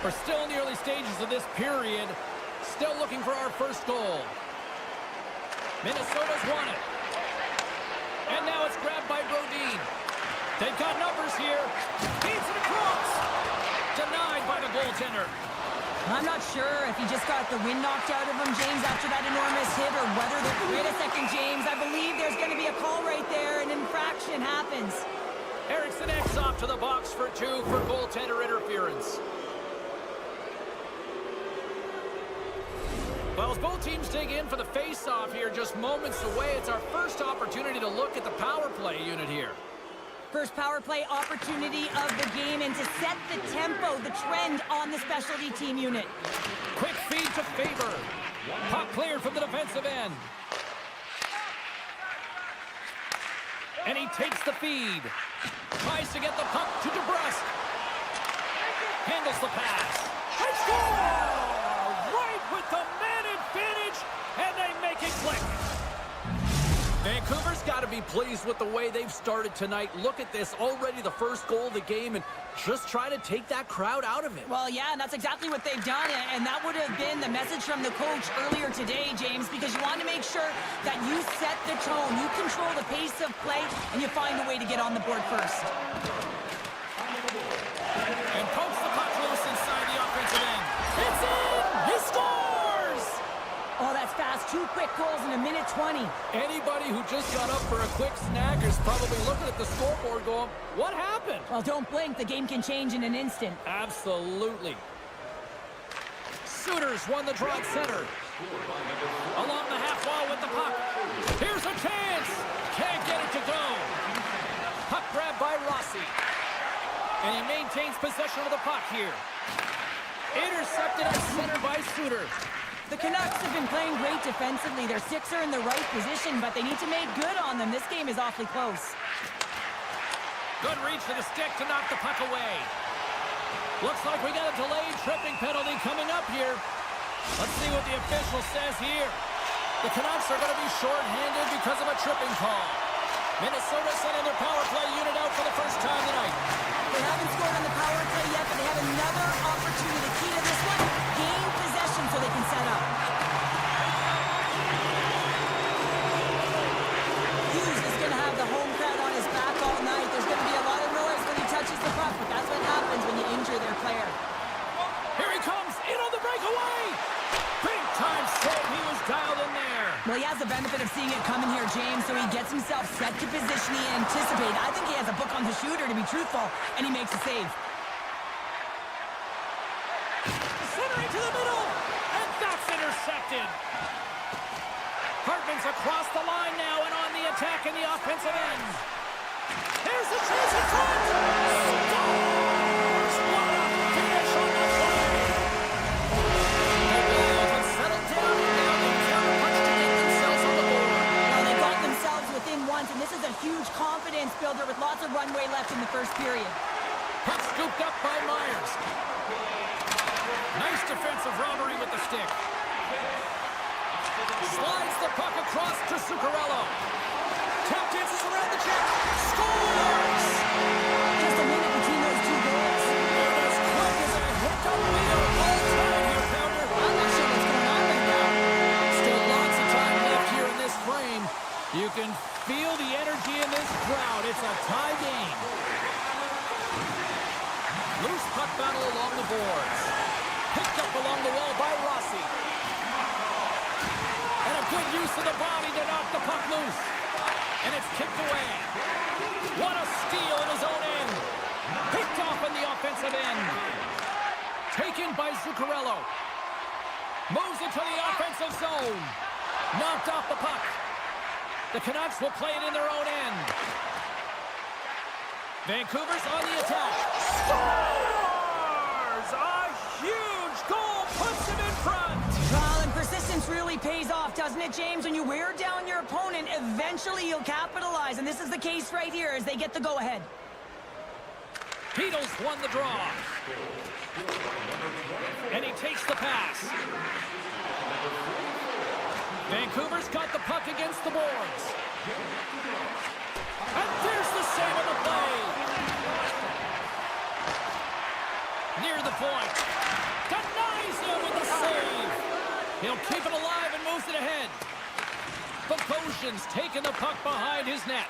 We're still in the early stages of this period. Still looking for our first goal. Minnesota's won it. And now it's grabbed by Brodin. They've got numbers here. Feeds it across. Denied by the goaltender. I'm not sure if he just got the wind knocked out of him, James, after that enormous hit, or whether wait a second, James. I believe there's going to be a call right there. An infraction happens. Eriksson X off to the box for 2 for goaltender interference. Well, as both teams dig in for the face-off here, just moments away, it's our first opportunity to look at the power play unit here. First power play opportunity of the game, and to set the tempo, the trend on the specialty team unit. Quick feed to Faber. Puck cleared from the defensive end. And he takes the feed. Tries to get the puck to DeBrusque. Handles the pass. They score! Right with the man advantage, and they make it click. Vancouver's got to be pleased with the way they've started tonight. Look at this, already the first goal of the game, and just try to take that crowd out of it. Well, yeah, and that's exactly what they've done, and that would have been the message from the coach earlier today, James, because you want to make sure that you set the tone, you control the pace of play, and you find a way to get on the board first. And pokes the puck loose inside the offensive end. It's in! He scores! Oh, that's fast. 2 quick goals in a minute 20. Anybody who just got up for a quick snack is probably looking at the scoreboard going, what happened? Well, don't blink. The game can change in an instant. Absolutely. Sooners won the draw at center. Along the half wall with the puck. Here's a chance. Can't get it to go. Puck grabbed by Rossi. And he maintains possession of the puck here. Intercepted at center by Suter. The Canucks have been playing great defensively. Their 6 are in the right position, but they need to make good on them. This game is awfully close. Good reach to the stick to knock the puck away. Looks like we got a delayed tripping penalty coming up here. Let's see what the official says here. The Canucks are going to be short-handed because of a tripping call. Minnesota sending their power play unit out for the first time tonight. They haven't scored on the power play yet, but they have another opportunity. The key to this one, gain possession so they can set up. Hughes is going to have the home crowd on his back all night. There's going to be a lot of noise when he touches the puck, but that's what happens when you injure their player. Here he comes, in on the breakaway! Big time save, he was dialed in there. Well, he has the benefit of seeing it coming here, James, so he gets himself set to position he anticipated. I think he has a book on the shooter, to be truthful, and he makes a save. Centering to the middle, and that's intercepted. Hartman's across the line now and on the attack in the offensive end. Here's the chance at front. Scores! What a finish on the play! The Bills have settled down and now they counterpunch to get themselves on the board. Well, they got themselves within once, and this is a huge confidence builder with lots of runway left in the first period. Puck scooped up by Myers. Nice defensive robbery with the stick. Slides the puck across to Zuccarello. Tap dances around the check. Scores! Just a minute between those 2 goals. And as quick as a hookup, we are all tied here, Pounder. I'm not sure what's going on right now. Still lots of time left here in this frame. You can feel the energy in this crowd. It's a tie game. Loose puck battle along the boards. Picked up along the wall by Rossi. And a good use of the body to knock the puck loose. And it's kicked away. What a steal in his own end. Picked off in the offensive end. Taken by Zuccarello. Moves into the offensive zone. Knocked off the puck. The Canucks will play it in their own end. Vancouver's on the attack. Scores! A huge goal puts him in front. Well, and persistence really pays off, doesn't it, James? When you wear down your opponent, eventually you'll capitalize, and this is the case right here as they get the go-ahead. Beatles won the draw. And he takes the pass. Vancouver's got the puck against the boards. And there's the save on the play. Near the point. Denies him with the save. He'll keep it alive and moves it ahead. Bogosian's taking the puck behind his net.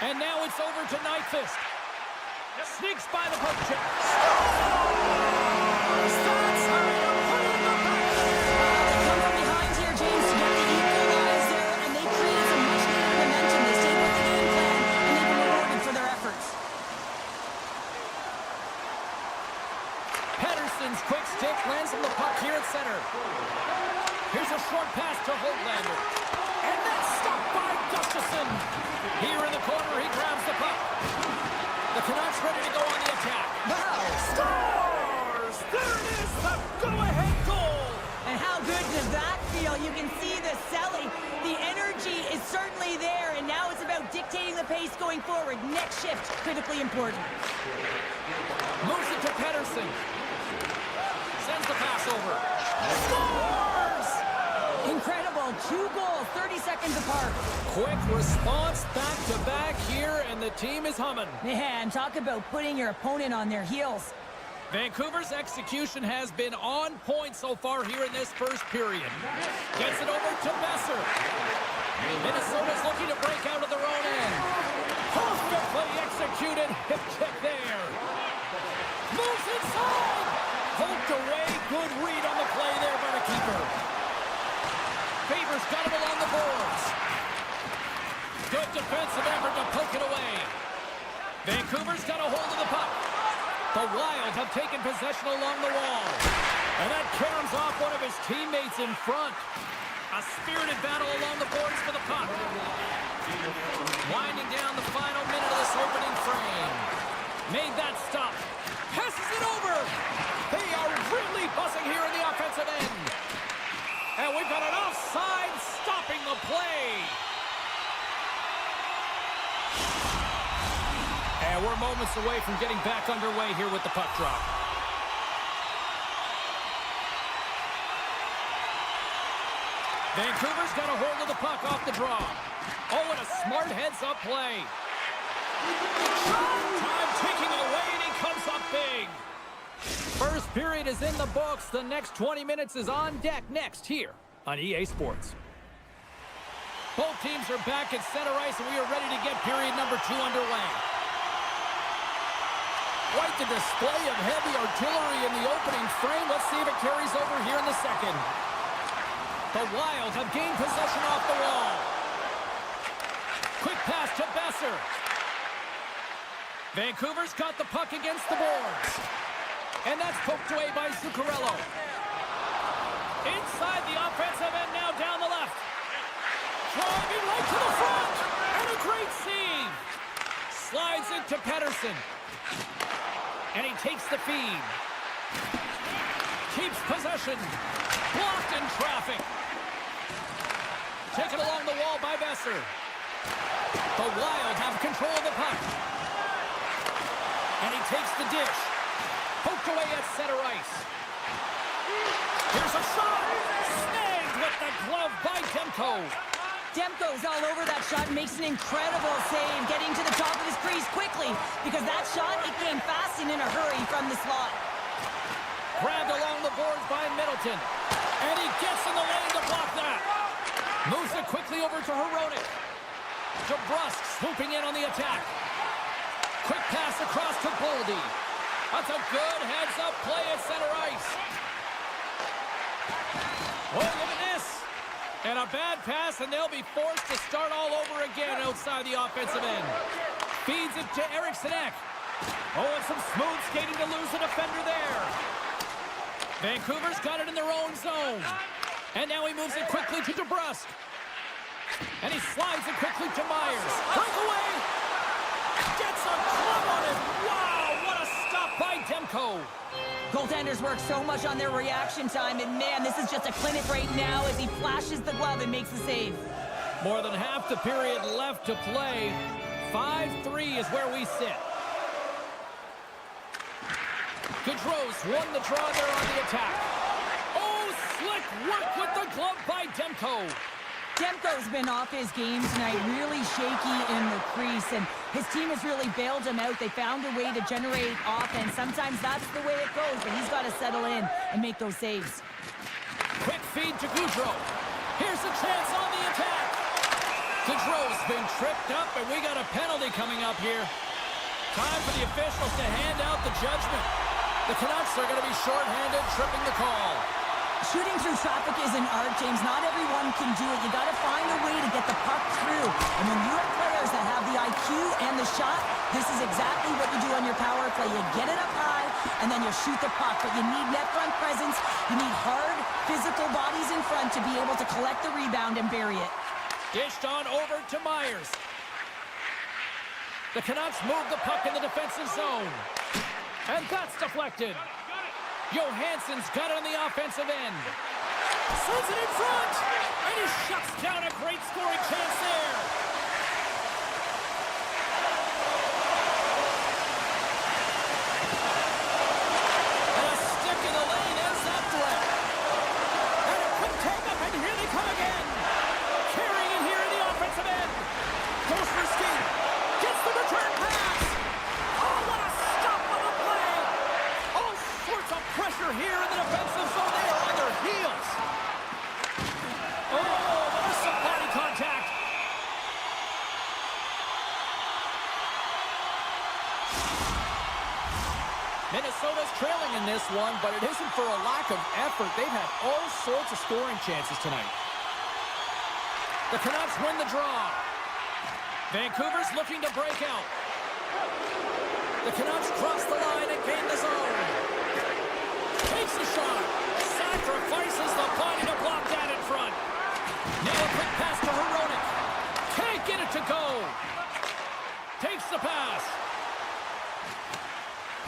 And now it's over to Nyquist. Sneaks by the poke check. That's how you put in the back. They come from behind here, James, to get the equalizer, and they created some much needed momentum. They stayed with the game plan, and they've been rewarded for their efforts. Pettersson's quick stick lands him the puck here at center. Here's a short pass to Holtlander. And that's stopped by Gustafsson. Here in the corner, he grabs the puck. The Canucks ready to go on the attack. Wow! Scores! There it is, the go-ahead goal! And how good does that feel? You can see the selling. The energy is certainly there, and now it's about dictating the pace going forward. Next shift, critically important. Moves it to Pettersson. Sends the pass over. Scores! Incredible. 2 goals, 30 seconds apart. Quick response back-to-back here, and the team is humming. Man, talk about putting your opponent on their heels. Vancouver's execution has been on point so far here in this first period. Gets it over to Besser. Minnesota's looking to break out of their own end. Perfectly executed hip check there. Moves inside. Poked away. Good read on the play there by the keeper. Favors got it along the boards. Good defensive effort to poke it away. Vancouver's got a hold of the puck. The Wild have taken possession along the wall. And that caroms off one of his teammates in front. A spirited battle along the boards for the puck. Winding down the final minute of this opening frame. Made that stop. Passes it over. They are really buzzing here in the offensive end. And we've got an offside stopping the play. And we're moments away from getting back underway here with the puck drop. Vancouver's got a hold of the puck off the draw. Oh, and a smart heads-up play. Time taking it away, and he comes up big. First period is in the books. The next 20 minutes is on deck next here on EA Sports. Both teams are back at center ice, and we are ready to get period number 2 underway. Quite the display of heavy artillery in the opening frame. Let's see if it carries over here in the second. The Wild have gained possession off the wall. Quick pass to Besser. Vancouver's got the puck against the boards. And that's poked away by Zuccarello. Inside the offensive end, now down the left. Driving right to the front. And a great save. Slides it to Pettersson. And he takes the feed. Keeps possession. Blocked in traffic. Taken along the wall by Besser. The Wild have control of the puck. And he takes the dish. Poked away at center ice. Here's a shot. Snagged with the glove by Demko. Demko's all over that shot and makes an incredible save, getting to the top of his crease quickly, because that shot, it came fast and in a hurry from the slot. Grabbed along the boards by Middleton. And he gets in the lane to block that. Moves it quickly over to Hronek. DeBrusk swooping in on the attack. Quick pass across to Boldy. That's a good heads-up play at center ice. Oh, look at this. And a bad pass, and they'll be forced to start all over again outside the offensive end. Feeds it to Eriksson Ek. Oh, and some smooth skating to lose a defender there. Vancouver's got it in their own zone. And now he moves it quickly to DeBrusk. And he slides it quickly to Myers. Breakaway. Gets a glove on it. Wow, what a stop by Demko. Goaltenders work so much on their reaction time, and man, this is just a clinic right now as he flashes the glove and makes the save. More than half the period left to play. 5-3 is where we sit. Gaudreau's won the draw there on the attack. Oh, slick work with the glove by Demko. Demko's been off his game tonight, really shaky in the crease, and his team has really bailed him out. They found a way to generate offense. Sometimes that's the way it goes, but he's got to settle in and make those saves. Quick feed to Goudreau. Here's a chance on the attack. Goudreau's been tripped up, and we got a penalty coming up here. Time for the officials to hand out the judgment. The Canucks are going to be shorthanded, tripping the call. Shooting through traffic is an art, James. Not everyone can do it. You got to find a way to get the puck through. And when you have players that have the IQ and the shot, this is exactly what you do on your power play. You get it up high, and then you shoot the puck. But you need net front presence. You need hard, physical bodies in front to be able to collect the rebound and bury it. Dished on over to Myers. The Canucks move the puck in the defensive zone. And that's deflected. Johansson's got it on the offensive end. Sends it in front. And he shuts down a great scoring chance there. And a stick in the lane ends that threat. And a quick take up, and here they come again. Carrying it here in the offensive end. Goes for skate. Gets the return pass. Oh, what a stop on the play. All sorts of pressure here in the defensive zone. They are on their heels. Oh, there's some body contact. Minnesota's trailing in this one, but it isn't for a lack of effort. They've had all sorts of scoring chances tonight. The Canucks win the draw. Vancouver's looking to break out. The Canucks cross the line and gain the zone. Takes the shot. Sacrifices the body to block that in front. Now a quick pass to Hronek. Can't get it to go. Takes the pass.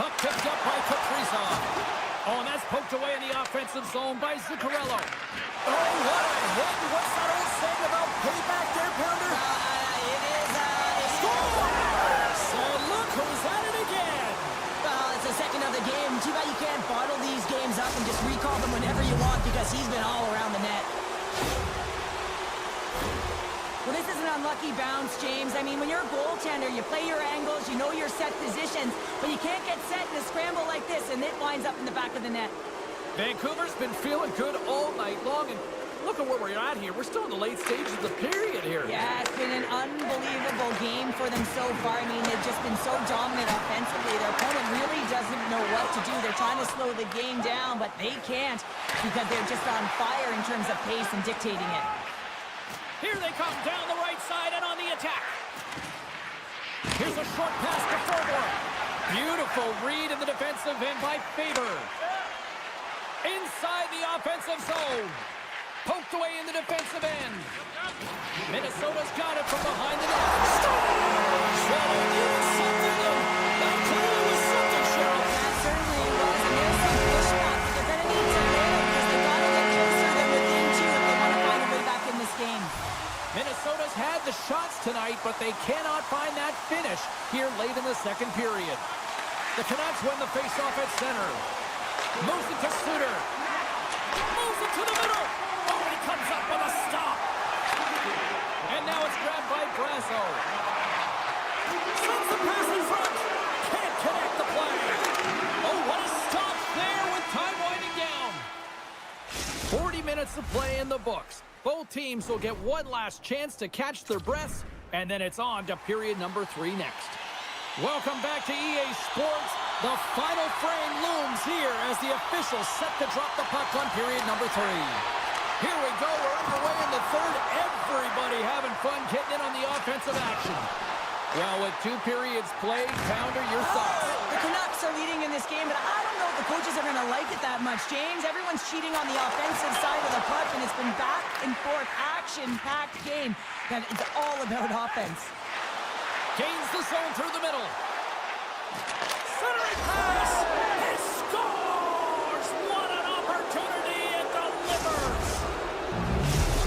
Puck picked up by Kaprizov. Oh, and that's poked away in the offensive zone by Zuccarello. Oh, what a hit. What's that old saying about payback there, Pounder? Scores! And look who's at it again. Well, it's the second of the game. Too bad you can't bottle these games up and just recall them whenever you want because he's been all around the net. Well, this is an unlucky bounce, James. I mean, when you're a goaltender, you play your angles, you know your set positions, but you can't get set in a scramble like this, and it winds up in the back of the net. Vancouver's been feeling good all night long, and look at where we're at here. We're still in the late stages of the period here. Yeah, it's been an unbelievable game for them so far. I mean, they've just been so dominant offensively. Their opponent really doesn't know what to do. They're trying to slow the game down, but they can't because they're just on fire in terms of pace and dictating it. Here they come down the right side and on the attack. Here's a short pass to Forbort. Beautiful read in the defensive end by Faber. Inside the offensive zone. Poked away in the defensive end. Minnesota's got it from behind the net. Shelly needed something, and that clearly was something, Cheryl. That certainly was, and there's some pushback. They're going to need to nail it because they've got to get closer than within two if they want to find a way back in this game. Minnesota's had the shots tonight, but they cannot find that finish here late in the second period. The Canucks win the faceoff at center. Moves it to Suter. Moves it to the middle. Oh, he comes up with a stop. And now it's grabbed by Brasso. Sends the pass in front. Can't connect the play. Oh, what a stop there with time winding down. 40 minutes of play in the books. Both teams will get one last chance to catch their breaths, and then it's on to period number 3 next. Welcome back to EA Sports. The final frame looms here as the officials set to drop the puck on period number 3. Here we go. We're underway in the third. Everybody having fun getting in on the offensive action. Well, with 2 periods played, Pounder, your thoughts? The Canucks are leading in this game, but I don't know if the coaches are going to like it that much, James. Everyone's cheating on the offensive side of the puck, and it's been back and forth, action-packed game. And it's all about offense. Gains the zone through the middle. Centering pass. He scores! What an opportunity! It delivers!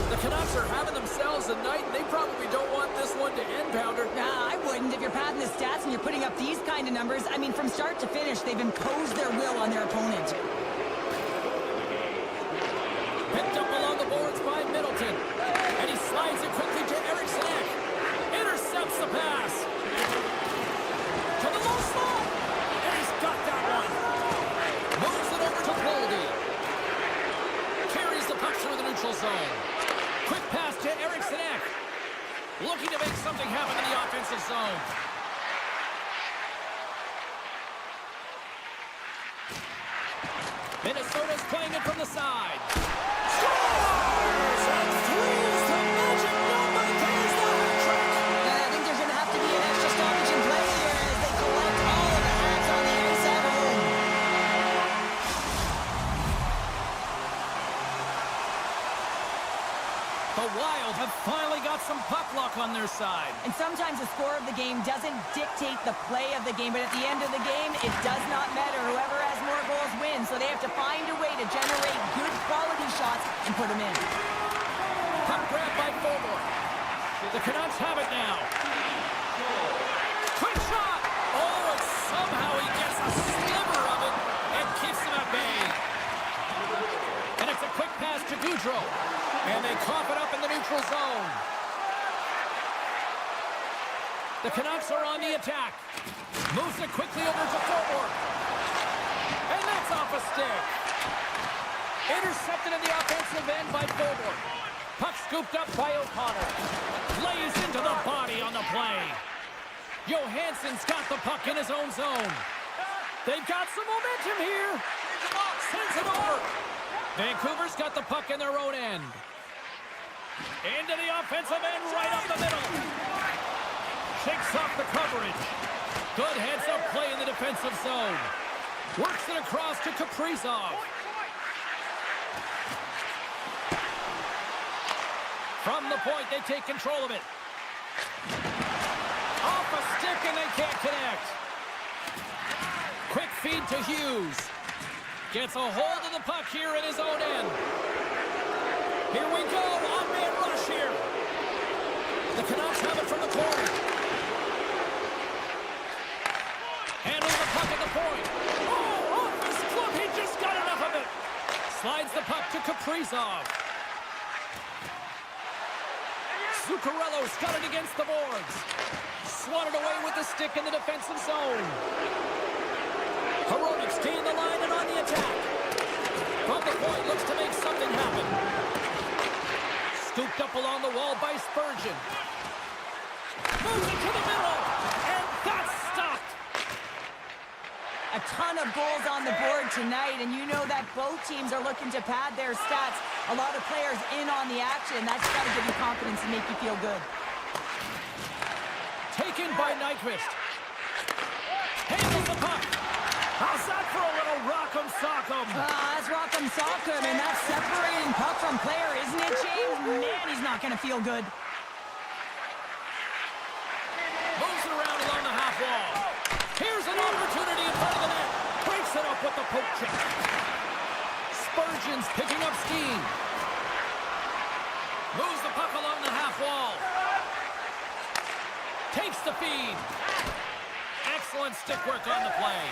The Canucks are having themselves a night, and they probably don't want this one to end, Pounder. Nah, I wouldn't. If you're padding the stats and you're putting up these kind of numbers, I mean, from start to finish, they've imposed their will on their opponent. Picked up along the boards by Middleton. And And he slides it quickly to Eriksson. Intercepts the pass. To the low slot. And he's got that one. Moves it over to Goldie. Carries the puck through the neutral zone. Quick pass to Eriksson. Looking to make something happen in the offensive zone. Minnesota's playing it from the side. Scores! And threes the magic number. There's the hat trick. I think there's going to have to be an extra stoppage in play here as they collect all of the hats on the ice at home. The Wild have finally got some puck luck on their side. And sometimes the score of the game doesn't dictate the play of the game, but at the end of the game, it does not matter. Whoever has more goals wins, so they have to find a way to generate good quality shots and put them in. Puck grab by Fulmer. The Canucks have it now. Quick shot! Oh, and somehow he gets a sliver of it and keeps him at bay. And it's a quick pass to Gaudreau. And they cough it up in the neutral zone. The Canucks are on the attack. Moves it quickly over to Fulmer. And that's off a stick. Intercepted in the offensive end by Fulmer. Puck scooped up by O'Connor. Lays into the body on the play. Johansson's got the puck in his own zone. They've got some momentum here. Sends it over. Vancouver's got the puck in their own end. Into the offensive end, right up the middle. Shakes off the coverage. Good heads-up play in the defensive zone. Works it across to Kaprizov. From the point, they take control of it. Off a stick, and they can't connect. Quick feed to Hughes. Gets a hold of the puck here in his own end. Here we go, on-man rush here. The Canucks have it from the corner. Handles the puck at the point. Oh, off his glove, he just got enough of it. Slides the puck to Kaprizov. Zuccarello's got it against the boards. Swatted away with the stick in the defensive zone. Hronek staying the line and on the attack. From the point, looks to make something happen. Scooped up along the wall by Spurgeon. Moves it to the middle, and that's stopped. A ton of goals on the board tonight, and you know that both teams are looking to pad their stats. A lot of players in on the action. That's got to give you confidence and make you feel good. Taken by Nyquist. Handles the puck. How's that for a little rock'em sock'em? That's rock'em sock'em, and that's separating puck from player, isn't it, James? Man, he's not going to feel good. Moves it around along the half wall. Here's an opportunity in front of the net. Breaks it up with the poke check. Spurgeon's picking up steam. Moves the puck along the half wall. Takes the feed. Excellent stick work on the play.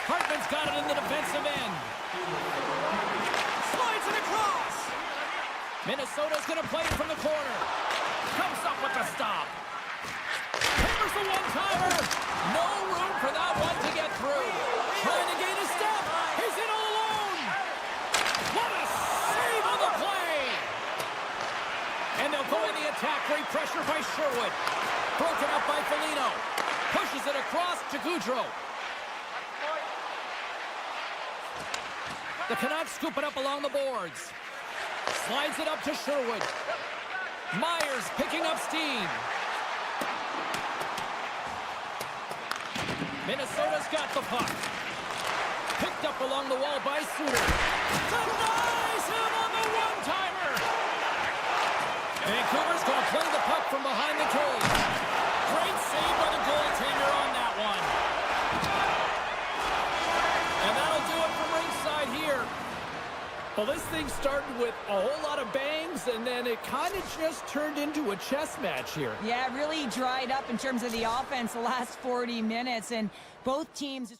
Hartman's got it in the defensive end. Slides it across. Minnesota's going to play it from the corner. Comes up with the stop. Hammers the one-timer. No room for that one to get through. Trying to gain a step. He's in all alone. What a save on the play. And they'll go in the attack. Great pressure by Sherwood. Broken up by Foligno. Pushes it across to Gaudreau. The Canucks scoop it up along the boards. Slides it up to Sherwood. Myers picking up steam. Minnesota's got the puck. Picked up along the wall by Suter. Denies him on the one-timer. Vancouver's going to play the puck from behind the cage. Great save by the goaltender on that one. And that'll do it from ringside here. Well, this thing started with a whole lot of bangs, and then it kind of just turned into a chess match here. Yeah, it really dried up in terms of the offense the last 40 minutes, and both teams...